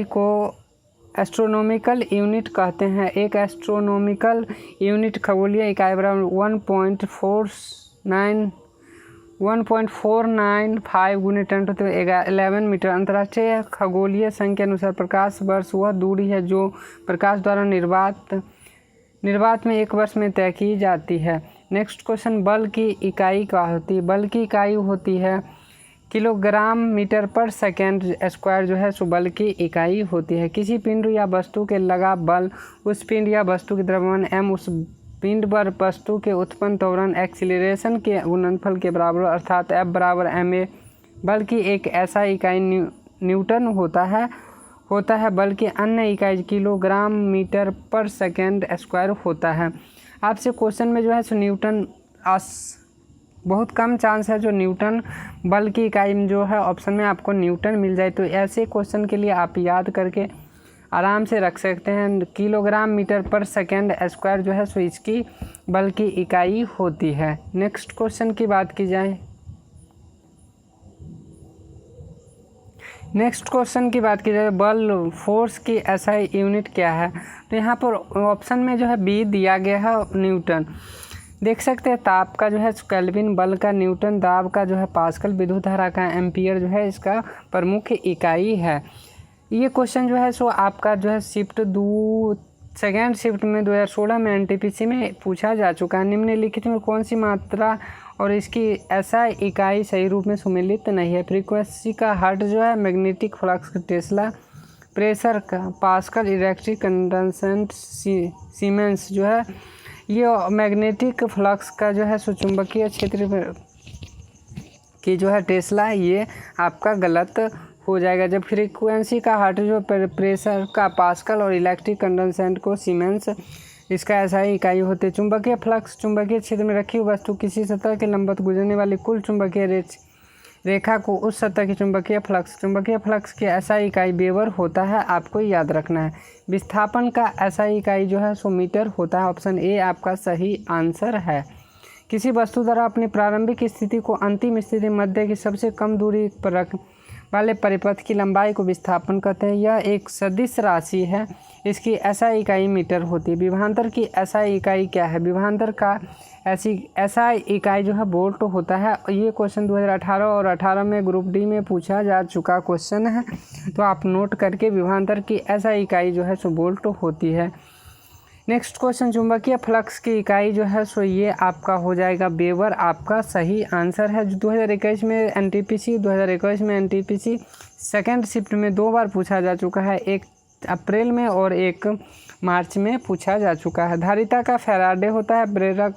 को एस्ट्रोनॉमिकल यूनिट कहते हैं। एक एस्ट्रोनॉमिकल यूनिट खगोलीय इकाई बराबर 1.495 गुने 10⁻11 मीटर। अंतर्राष्ट्रीय खगोलीय संघ के अनुसार प्रकाश वर्ष वह दूरी है जो प्रकाश द्वारा निर्वात में एक वर्ष में तय की जाती है। नेक्स्ट क्वेश्चन, बल की इकाई क्या होती है? बल की इकाई होती है किलोग्राम मीटर पर सेकेंड स्क्वायर जो है सो बल की इकाई होती है। किसी पिंड या वस्तु के लगा बल उस पिंड या वस्तु के द्रव्यमान m उस पिंड पर वस्तु के उत्पन्न त्वरण एक्सीलरेशन के गुणनफल के बराबर अर्थात F बराबर ma। बल की एक ऐसा इकाई न्यूटन होता है। बल की अन्य इकाई किलोग्राम मीटर पर सेकेंड स्क्वायर होता है। आपसे क्वेश्चन में जो है सो न्यूटन बहुत कम चांस है जो न्यूटन बल की इकाई में जो है ऑप्शन में आपको न्यूटन मिल जाए। तो ऐसे क्वेश्चन के लिए आप याद करके आराम से रख सकते हैं। किलोग्राम मीटर पर सेकेंड स्क्वायर जो है सो इसकी बल की इकाई होती है। नेक्स्ट क्वेश्चन की बात की जाए, नेक्स्ट क्वेश्चन की बात की जाए, बल फोर्स की एसआई यूनिट क्या है? तो यहाँ पर ऑप्शन में जो है बी दिया गया है, न्यूटन। देख सकते हैं ताप का जो है केल्विन, बल का न्यूटन, दाब का जो है पास्कल, विद्युत धारा का एम्पियर जो है इसका प्रमुख इकाई है। ये क्वेश्चन जो है सो आपका जो है सेकेंड शिफ्ट में 2016 में एनटीपीसी में पूछा जा चुका है। निम्नलिखित में कौन सी मात्रा और इसकी एसआई इकाई सही रूप में सुमेलित नहीं है? फ्रीक्वेंसी का हर्ट्ज जो है, मैग्नेटिक फ्लक्स का टेस्ला, प्रेशर का पास्कल, इलेक्ट्रिक कंडक्टेंस सीमेंस जो है, ये मैग्नेटिक फ्लक्स का जो है सो चुंबकीय क्षेत्र की जो है टेस्ला, ये आपका गलत हो जाएगा। जब फ्रीक्वेंसी का हर्ट्ज जो प्रेशर का पास्कल और इलेक्ट्रिक कंडक्टेंस को सीमेंस इसका एसआई इकाई होते हैं। चुंबकीय फ्लक्स चुंबकीय क्षेत्र में रखी हुई वस्तु किसी सतह के लंबवत गुजरने वाली कुल चुंबकीय रेखा को उस सतह की चुंबकीय फ्लक्स की एसआई इकाई वेबर होता है, आपको याद रखना है। विस्थापन का एसआई इकाई जो है सो मीटर होता है। ऑप्शन ए आपका सही आंसर है। किसी वस्तु द्वारा अपनी प्रारंभिक स्थिति को अंतिम स्थिति मध्य की सबसे कम दूरी पर रख वाले परिपथ की लंबाई को विस्थापन कहते हैं। यह एक सदिश राशि है, इसकी एसआई इकाई मीटर होती है। विभवांतर की एसआई इकाई क्या है? विभवांतर का एसआई इकाई जो है वोल्ट होता है। ये क्वेश्चन 2018 और 18 में ग्रुप डी में पूछा जा चुका क्वेश्चन है, तो आप नोट करके विभवांतर की एसआई इकाई जो है सो वोल्ट होती है। नेक्स्ट क्वेश्चन, चुंबकीय फ्लक्स की इकाई जो है सो ये आपका हो जाएगा वेबर, आपका सही आंसर है। 2021 में एनटीपीसी सेकेंड शिफ्ट में 2 बार पूछा जा चुका है, 1 अप्रैल में और 1 मार्च में पूछा जा चुका है। धारिता का फैराडे होता है, प्रेरक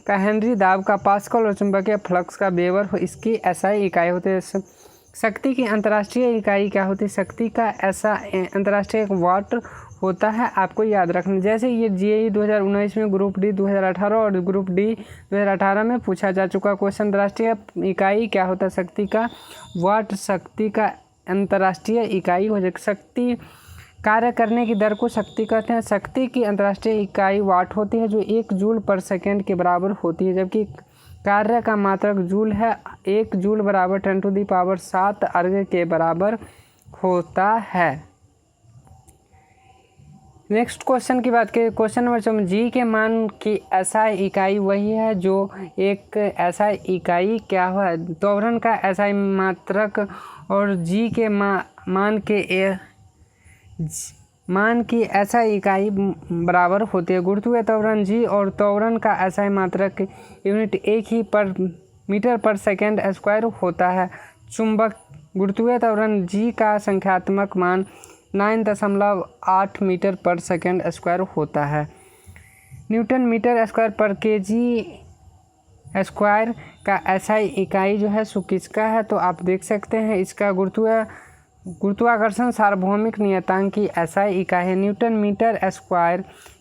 का हेनरी, दाब का पास्कल और चुंबकीय फ्लक्स का वेबर इसकी एसआई इकाई होती है। शक्ति की अंतर्राष्ट्रीय इकाई क्या होती है? शक्ति का ऐसा अंतर्राष्ट्रीय वाट होता है, आपको याद रखना। जैसे ये जेईई 2019 में ग्रुप डी 2018 और ग्रुप डी 2018 में पूछा जा चुका क्वेश्चन, अंतर्राष्ट्रीय इकाई क्या होता है? शक्ति का वाट, शक्ति का अंतर्राष्ट्रीय इकाई हो जाएगी। शक्ति कार्य करने की दर को शक्ति कहते हैं। शक्ति की अंतर्राष्ट्रीय इकाई वाट होती है, जो 1 जूल पर सेकेंड के बराबर होती है, जबकि कार्य का मात्रक जूल है। 1 जूल बराबर 10⁻7 अर्ग के बराबर होता है। नेक्स्ट क्वेश्चन की बात करें, क्वेश्चन नंबर 4, जी के मान की एसआई इकाई वही है जो एक एसआई इकाई क्या है? त्वरण का एसआई मात्रक और जी के मान की एसआई इकाई बराबर होती है। गुरुत्वीय त्वरण जी और त्वरण का एसआई मात्रक यूनिट एक ही पर मीटर पर सेकेंड स्क्वायर होता है। चुंबक गुरुत्वीय त्वरण जी का संख्यात्मक मान 9.8 मीटर पर सेकेंड स्क्वायर होता है। न्यूटन मीटर स्क्वायर पर केजी स्क्वायर का एसआई इकाई जो है सो किसका है? तो आप देख सकते हैं इसका गुरुत्वाकर्षण सार्वभौमिक नियतांक की एसआई इकाई है। Newton metre square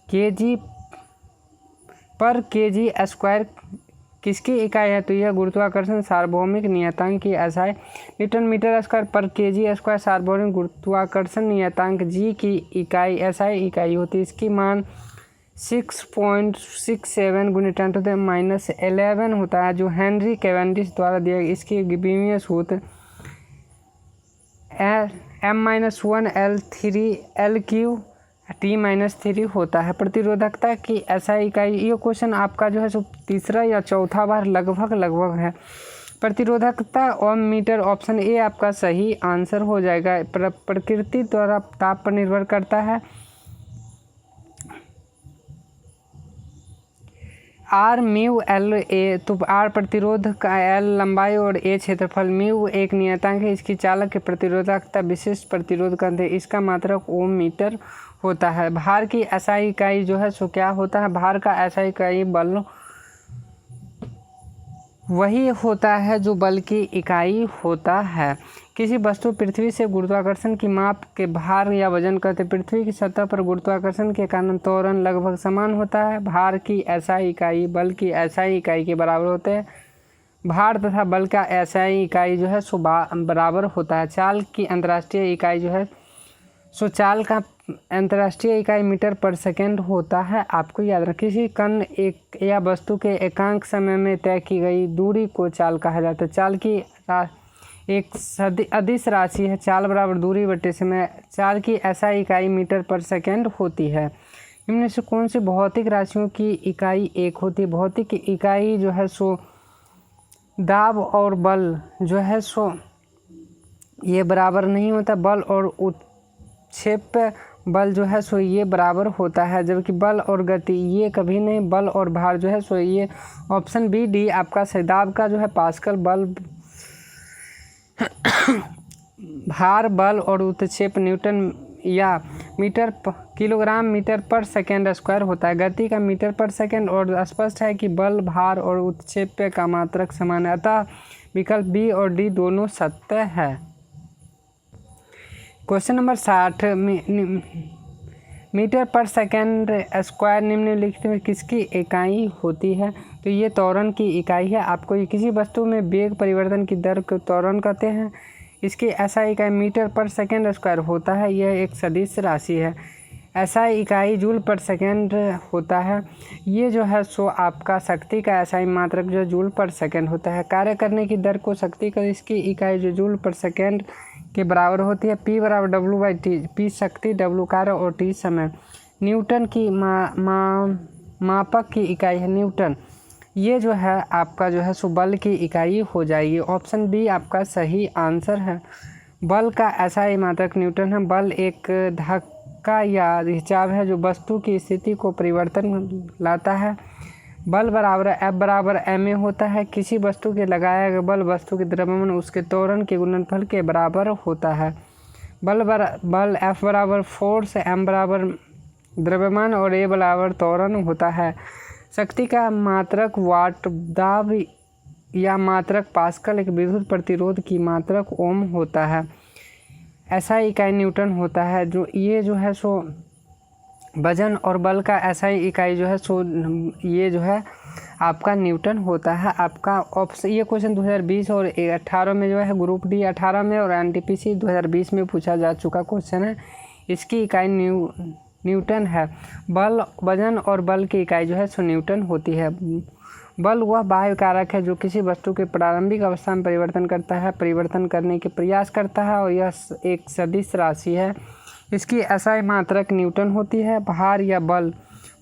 kg square किसकी इकाई है? तो यह गुरुत्वाकर्षण सार्वभौमिक नियतांक की एसआई। न्यूटन मीटर स्क्वायर पर केजी स्क्वायर सार्वभौमिक गुरुत्वाकर्षण नियतांक जी की इकाई एसआई इकाई होती है। इसकी मान 6.67 × 10⁻11 होता है, जो हेनरी कैवेंडिश द्वारा दिया गया। इसकी विमीय सूत्र m-1 L3 होता है। प्रतिरोधकता की एसआई इकाई, ये क्वेश्चन आपका जो है सो तीसरा या चौथा बार लगभग है। प्रतिरोधकता ओम मीटर, ऑप्शन ए आपका सही आंसर हो जाएगा। प्रकृति द्वारा ताप पर निर्भर करता है। आर म्यू एल ए, तो आर प्रतिरोध का, एल लंबाई और ए क्षेत्रफल, म्यू एक नियतांक है। इसकी चालक की प्रतिरोधकता विशिष्ट प्रतिरोध करते हैं। इसका मात्रक ओम मीटर होता है। भार की एसआई इकाई जो है सो क्या होता है? भार का एसआई इकाई बल वही होता है जो बल की इकाई होता है। किसी वस्तु पृथ्वी से गुरुत्वाकर्षण की माप के भार या वजन करते। पृथ्वी की सतह पर गुरुत्वाकर्षण के कारण त्वरण लगभग समान होता है। भार की एसआई इकाई बल की एसआई इकाई के बराबर होते हैं। भार तथा बल का एसआई इकाई जो है सो बराबर होता है। चाल की अंतर्राष्ट्रीय इकाई जो है सो चाल का अंतर्राष्ट्रीय इकाई मीटर पर सेकेंड होता है। आपको याद रखिए, किसी कण एक या वस्तु के एकांक समय में तय की गई दूरी को चाल कहा जाता है। चाल की एक अदिश राशि है। चाल बराबर दूरी बटे समय। चाल की SI इकाई मीटर पर सेकेंड होती है। इनमें से कौन सी भौतिक राशियों की इकाई एक होती है? भौतिक इकाई जो है सो दाब और बल जो है सो ये बराबर नहीं होता। बल और उत्क्षेप बल जो है सो ये बराबर होता है, जबकि बल और गति ये कभी नहीं। बल और भार जो है सो ये ऑप्शन बी डी आपका सही। दाब का जो है पास्कल, बल भार बल और उत्क्षेप न्यूटन या मीटर किलोग्राम मीटर पर सेकेंड स्क्वायर होता है। गति का मीटर पर सेकेंड और स्पष्ट है कि बल भार और उत्क्षेप का मात्रक समान है, अतः विकल्प बी और डी दोनों सत्य है। क्वेश्चन नंबर 60 मीटर पर सेकेंड स्क्वायर निम्नलिखित में किसकी इकाई होती है? तो ये त्वरण की इकाई है। आपको ये किसी वस्तु में वेग परिवर्तन की दर को त्वरण कहते हैं। इसकी SI इकाई मीटर पर सेकेंड स्क्वायर होता है। यह एक सदिश राशि है। SI इकाई जूल पर सेकेंड होता है। ये जो है सो आपका शक्ति का SI मात्रक जो जूल पर सेकेंड होता है। कार्य करने की दर को शक्ति का इसकी इकाई जो जूल पर सेकेंड के बराबर होती है। P बराबर W/T। P शक्ति, W कार्य और T समय। न्यूटन की मापक की इकाई है न्यूटन। ये जो है आपका जो है सो बल की इकाई हो जाएगी। ऑप्शन बी आपका सही आंसर है। बल का SI मात्रक न्यूटन है। बल एक धक्का या खिंचाव है जो वस्तु की स्थिति को परिवर्तन लाता है। बल बराबर F बराबर ma होता है। किसी वस्तु के लगाया गया बल वस्तु के द्रव्यमान उसके त्वरण के गुणनफल के बराबर होता है। बल F बराबर फोर्स, m बराबर द्रव्यमान और a बराबर त्वरण होता है। शक्ति का मात्रक वाट, दाब या मात्रक पास्कल, एक विद्युत प्रतिरोध की मात्रक ओम होता है। SI इकाई न्यूटन होता है। जो ये जो है सो वजन और बल का SI इकाई जो है सो ये जो है आपका न्यूटन होता है। आपका ऑप्शन ये क्वेश्चन 2020 और 18 में जो है ग्रुप डी 18 में और NTPC 2020 में पूछा जा चुका क्वेश्चन है। इसकी इकाई न्यूटन है। बल, वजन और बल की इकाई जो है सो न्यूटन होती है। बल वह बाह्य कारक है जो किसी वस्तु के प्रारंभिक अवस्था में परिवर्तन करने के प्रयास करता है और यह एक सदिश राशि है। इसकी SI मात्रक न्यूटन होती है। भार या बल,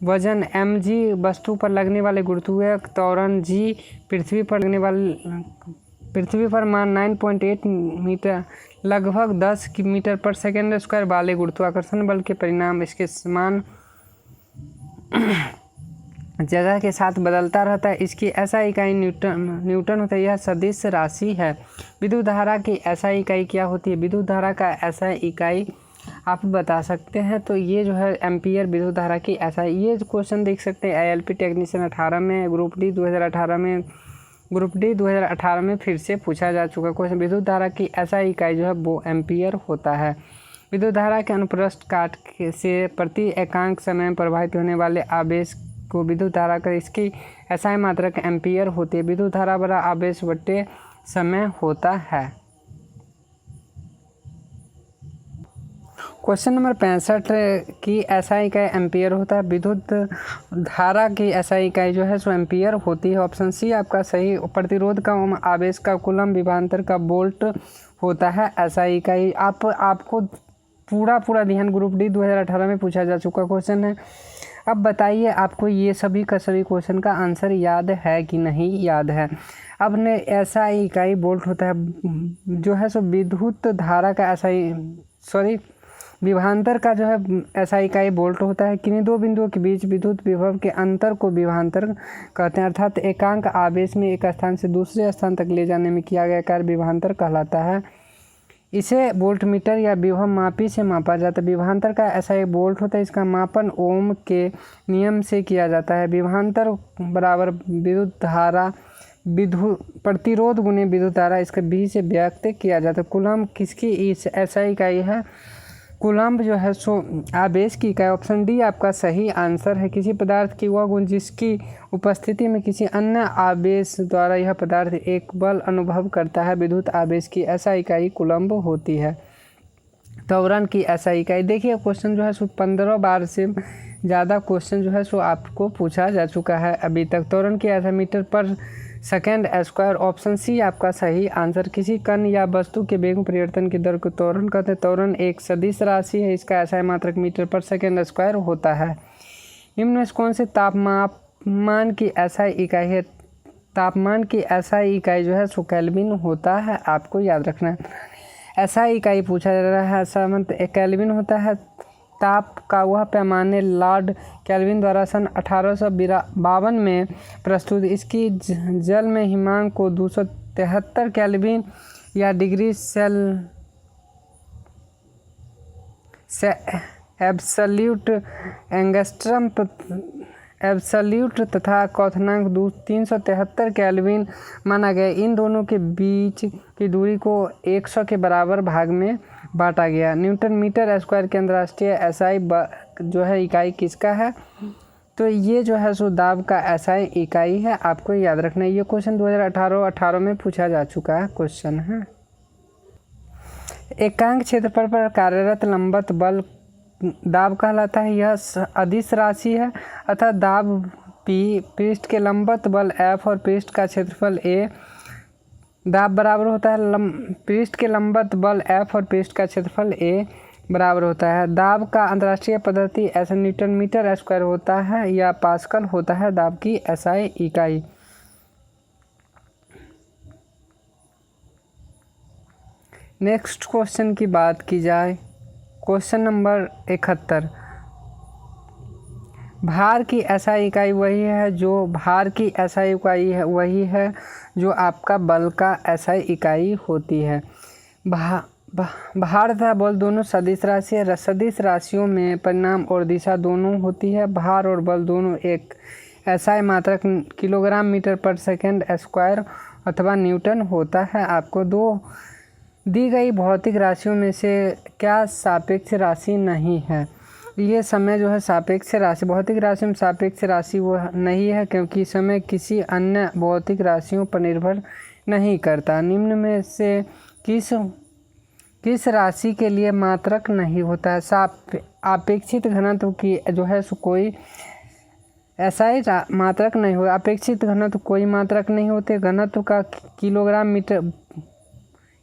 वजन mg, वस्तु पर लगने वाले गुरुत्वीय त्वरण g, पृथ्वी पर मान 9.8 मीटर लगभग 10 मीटर पर सेकेंड स्क्वायर वाले गुरुत्वाकर्षण बल के परिणाम इसके समान जगह के साथ बदलता रहता है। इसकी SI इकाई न्यूटन होता है। यह सदिश राशि है। विद्युत धारा की SI इकाई क्या होती है? विद्युत धारा का SI इकाई आप बता सकते हैं तो ये जो है एम्पियर विद्युत धारा की SI। ये क्वेश्चन देख सकते हैं ILP टेक्नीशियन 18 में, ग्रुप डी 2018 में फिर से पूछा जा चुका क्वेश्चन। विद्युत धारा की SI इकाई जो है वो एम्पियर होता है। विद्युत धारा के अनुप्रस्थ काट से प्रति एकांक समय में प्रवाहित होने वाले आवेश को विद्युत धारा का इसकी SI मात्रक एम्पियर होती है। विद्युत धारा बड़ा आवेश बटे समय होता है। क्वेश्चन नंबर 65 की SI इकाई एम्पियर होता है। विद्युत धारा की SI इकाई जो है सो एम्पियर होती है। ऑप्शन सी आपका सही। प्रतिरोध का आवेश का कूलम, विभवांतर का वोल्ट होता है SI इकाई। आपको पूरा ध्यान ग्रुप डी 2018 में पूछा जा चुका क्वेश्चन है। अब बताइए आपको ये सभी का सभी क्वेश्चन का आंसर याद है कि नहीं याद है? अब ने SI इकाई वोल्ट होता है जो है सो विद्युत धारा का विभवांतर का जो है SI इकाई वोल्ट होता है। किन्हीं दो बिंदुओं के बीच विद्युत विभव के अंतर को विभवांतर कहते हैं, अर्थात एकांक आवेश में एक स्थान से दूसरे स्थान तक ले जाने में किया गया कार्य विभवांतर कहलाता है। इसे वोल्टमीटर या विभव मापी से मापा जाता है। विभवांतर का SI वोल्ट होता है। इसका मापन ओम के नियम से किया जाता है। विभवांतर बराबर विद्युत धारा प्रतिरोध गुने विद्युत धारा, इसका B से व्यक्त किया जाता है। कूलम्ब किसकी SI इकाई है? कूलम्ब जो है सो आवेश की इकाई। ऑप्शन डी आपका सही आंसर है। किसी पदार्थ की वह गुण जिसकी उपस्थिति में किसी अन्य आवेश द्वारा यह पदार्थ एक बल अनुभव करता है, विद्युत आवेश की SI इकाई कूलम्ब होती है। त्वरण की SI इकाई। देखिए क्वेश्चन जो है सो 15 बार से ज़्यादा क्वेश्चन जो है सो आपको पूछा जा चुका है अभी तक। त्वरण की SI मीटर पर सेकेंड स्क्वायर। ऑप्शन सी आपका सही आंसर। किसी कण या वस्तु के वेग में परिवर्तन की दर को त्वरण कहते हैं। त्वरण एक सदिश राशि है, इसका SI मात्रक मीटर पर सेकेंड स्क्वायर होता है। निम्न में से कौन से तापमान की SI इकाई है? तापमान की SI इकाई जो है सो केल्विन होता है, आपको याद रखना है। SI इकाई पूछा जा रहा है, ऐसा मतलब केल्विन होता है। ताप का वह पैमाने लॉर्ड केल्विन द्वारा सन 1852 में प्रस्तुत। इसकी जल में हिमांक को 273 केल्विन या डिग्री एब्सल्यूट एंगस्ट्रम एब्सल्यूट तथा क्वथनांक 373 केल्विन माना गया। इन दोनों के बीच की दूरी को 100 के बराबर भाग में बांटा गया। न्यूटन मीटर स्क्वायर के अंतर्राष्ट्रीय SI जो है इकाई किसका है? तो ये जो है सो दाब का SI इकाई है, आपको याद रखना है। ये क्वेश्चन 2018 में पूछा जा चुका है क्वेश्चन है। एकांक क्षेत्रफल पर कार्यरत लंबवत बल दाब कहलाता है। यह अदिश राशि है अर्थात दाब P, पृष्ठ के लंबवत बल F और पृष्ठ का क्षेत्रफल A। दाब बराबर होता है पृष्ठ के लंबवत बल F और पृष्ठ का क्षेत्रफल A बराबर होता है। दाब का अंतर्राष्ट्रीय पद्धति SI न्यूटन मीटर स्क्वायर होता है या पास्कल होता है दाब की SI इकाई। नेक्स्ट क्वेश्चन की बात की जाए, क्वेश्चन नंबर 71। भार की SI इकाई वही है जो जो आपका बल का SI इकाई होती है। भार तथा बल दोनों सदिश राशि है। सदिश राशियों में परिमाण और दिशा दोनों होती है। भार और बल दोनों एक SI मात्रक किलोग्राम मीटर पर सेकेंड स्क्वायर अथवा न्यूटन होता है। आपको दो दी गई भौतिक राशियों में से क्या सापेक्ष राशि नहीं है? ये समय जो है सापेक्ष राशि, भौतिक राशि में सापेक्ष राशि वह नहीं है क्योंकि समय किसी अन्य भौतिक राशियों पर निर्भर नहीं करता। निम्न में से किस राशि के लिए मात्रक नहीं होता है? अपेक्षित घनत्व की जो है सो कोई SI मात्रक नहीं हो। अपेक्षित घनत्व कोई मात्रक नहीं होते। घनत्व का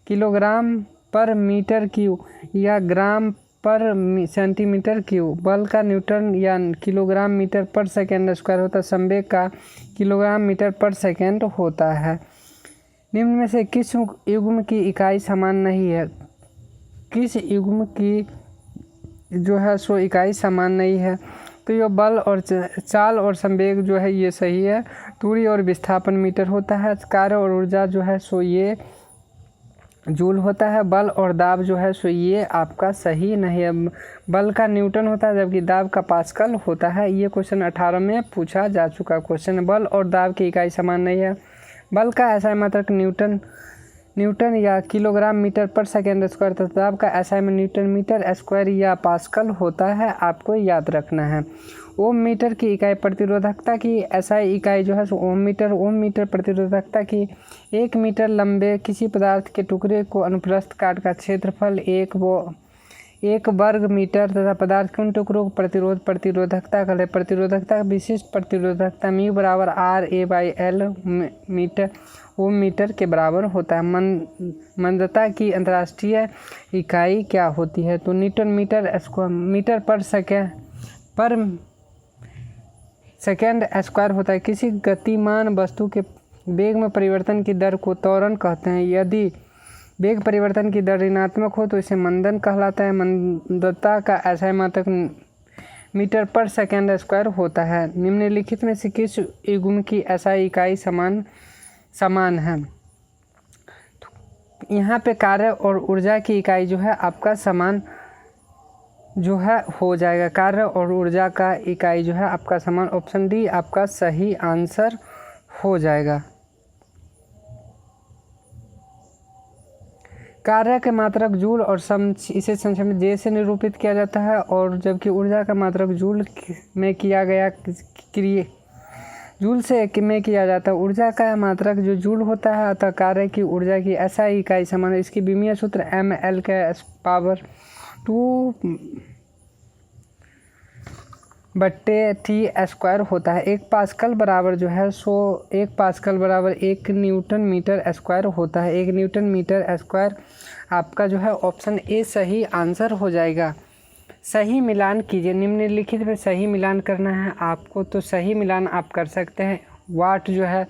किलोग्राम पर मीटर क्यूब या ग्राम पर सेंटीमीटर क्यूब। बल का न्यूटन या किलोग्राम मीटर पर सेकेंड स्क्वायर होता है। संवेग का किलोग्राम मीटर पर सेकेंड होता है। निम्न में से किस युग्म की इकाई समान नहीं है? किस युग्म की जो है सो इकाई समान नहीं है? तो ये बल और चाल और संवेग जो है ये सही है। दूरी और विस्थापन मीटर होता है। कार्य और ऊर्जा जो है सो ये जूल होता है। बल और दाब जो है सो ये आपका सही नहीं है। बल का न्यूटन होता है जबकि दाब का पास्कल होता है। ये क्वेश्चन 18 में पूछा जा चुका क्वेश्चन है। बल और दाब की इकाई समान नहीं है। बल का SI मात्रक न्यूटन या किलोग्राम मीटर पर सेकेंड स्क्वायर तथा दाब का SI में न्यूटन मीटर स्क्वायर या पास्कल होता है, आपको याद रखना है। ओम मीटर की इकाई प्रतिरोधकता की SI इकाई जो है सो ओम मीटर प्रतिरोधकता की 1 मीटर लंबे किसी पदार्थ के टुकड़े को अनुप्रस्थ काट का क्षेत्रफल 1 वर्ग मीटर तथा पदार्थ के उन टुकड़ों को प्रतिरोधकता कहते हैं। प्रतिरोधकता का विशिष्ट प्रतिरोधकता म्यू बराबर RA/L मीटर ओम मीटर के बराबर होता है। मंदता की अंतर्राष्ट्रीय इकाई क्या होती है? तो न्यूटन मीटर पर सेकेंड स्क्वायर होता है। किसी गतिमान वस्तु के वेग में परिवर्तन की दर को त्वरण कहते हैं। यदि वेग परिवर्तन की दर ऋणात्मक हो तो इसे मंदन कहलाता है। मंदता का SI मात्रक मीटर पर सेकेंड स्क्वायर होता है। निम्नलिखित में से किस युग्म की SI इकाई समान है? तो यहाँ पे कार्य और ऊर्जा की इकाई जो है आपका समान जो है हो जाएगा। कार्य और ऊर्जा का इकाई जो है आपका समान। ऑप्शन डी आपका सही आंसर हो जाएगा। कार्य के मात्रक जूल और इसे संक्षेप में J से निरूपित किया जाता है और जबकि ऊर्जा का मात्रक जूल में किया जाता है। ऊर्जा का मात्रक जो जूल होता है अतः कार्य की ऊर्जा की SI इकाई समान है। इसकी विमीय सूत्र mL के पावर 2/t² होता है। 1 पास्कल बराबर जो है सो 1 पास्कल बराबर 1 न्यूटन मीटर स्क्वायर होता है। 1 न्यूटन मीटर स्क्वायर आपका जो है ऑप्शन ए सही आंसर हो जाएगा। सही मिलान कीजिए, निम्नलिखित में सही मिलान करना है आपको, तो सही मिलान आप कर सकते हैं। वाट जो है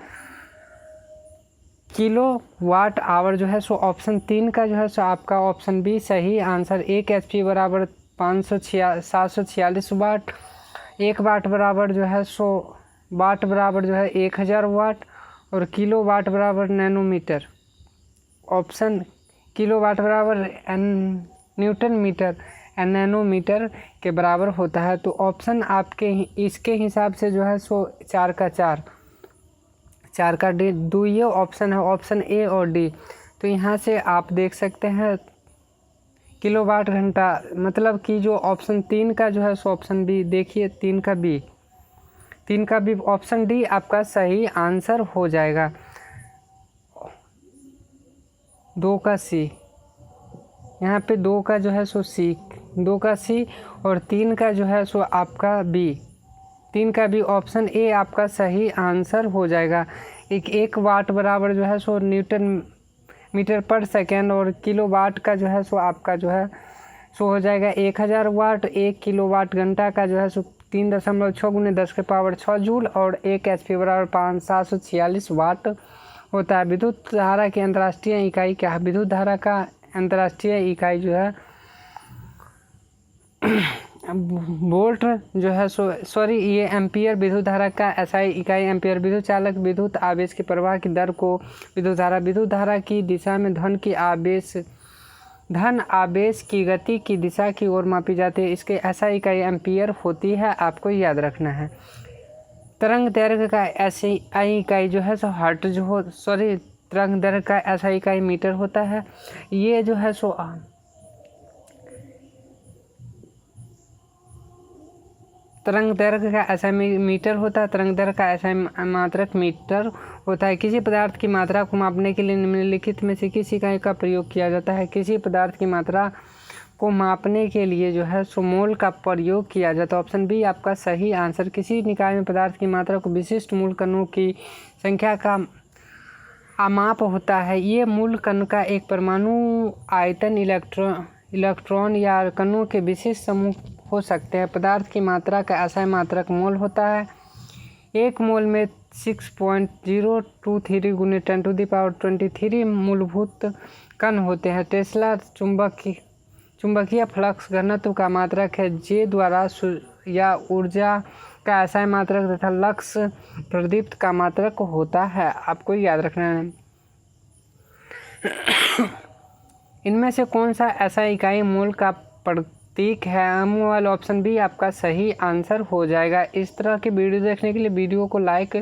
किलो वाट आवर जो है सो ऑप्शन 3 का जो है सो आपका ऑप्शन बी सही आंसर। 1 HP बराबर 746 वाट। 1 वाट बराबर जो है सो वाट बराबर जो है 1000 वाट और किलो वाट बराबर नैनोमीटर। ऑप्शन किलो वाट बराबर न्यूटन मीटर नैनोमीटर के बराबर होता है। तो ऑप्शन आपके इसके हिसाब से जो है सो 4 का 4 का डी दो ये ऑप्शन है, ऑप्शन ए और डी। तो यहाँ से आप देख सकते हैं किलोवाट घंटा, मतलब कि जो ऑप्शन 3 का जो है सो ऑप्शन बी, देखिए 3 का बी ऑप्शन डी आपका सही आंसर हो जाएगा। 2 का सी, यहाँ पे 2 का जो है सो सी, 2 का सी और 3 का जो है सो आपका बी, 3 का भी ऑप्शन ए आपका सही आंसर हो जाएगा। 1 वाट बराबर जो है सो न्यूटन मीटर पर सेकेंड और किलो वाट का जो है सो आपका जो है सो हो जाएगा 1000 वाट। 1 किलो वाट घंटा का जो है सो 3.6 × 10⁶ जूल और 1 HP बराबर 746 वाट होता है। विद्युत धारा की अंतर्राष्ट्रीय इकाई क्या है? विद्युत धारा का अंतर्राष्ट्रीय इकाई जो है वोल्ट जो है सॉरी ये एम्पियर। विद्युत धारा का SI इकाई एम्पियर। विद्युत चालक विद्युत आवेश के प्रवाह की दर को विद्युत धारा की दिशा में धन आवेश की गति की दिशा की ओर मापी जाती है। इसके SI इकाई एम्पियर होती है, आपको याद रखना है। तरंग दैर्घ्य का SI इकाई जो है सो हर्ट्ज हो सॉरी तरंग दैर्घ्य का SI इकाई मीटर होता है। ये जो है सो तरंग दैर्घ्य का SI मीटर होता है। तरंग दैर्घ्य का SI मात्रक मीटर होता है। किसी पदार्थ की मात्रा को मापने के लिए निम्नलिखित में से किस इकाई का प्रयोग किया जाता है? किसी पदार्थ की मात्रा को मापने के लिए जो है सो मोल का प्रयोग किया जाता है। ऑप्शन बी आपका सही आंसर। किसी निकाय में पदार्थ की मात्रा को विशिष्ट मूल कणों की संख्या का माप होता है। ये मूल कण का एक परमाणु आयतन इलेक्ट्रॉन या कणों के विशिष्ट समूह हो सकते हैं। पदार्थ की मात्रा का SI मात्रक मोल होता है। 1 मोल में 6.023 × 10⁻23 मूलभूत कण होते हैं। टेस्ला चुंबकीय फ्लक्स घनत्व का मात्रक है। जे द्वारा या ऊर्जा का SI मात्रक तथा लक्स प्रदीप्त का मात्रक होता है, आपको याद रखना है। इनमें से कौन सा SI इकाई मोल का प्रतीक है? मोल ऑप्शन बी आपका सही आंसर हो जाएगा। इस तरह के वीडियो देखने के लिए वीडियो को लाइक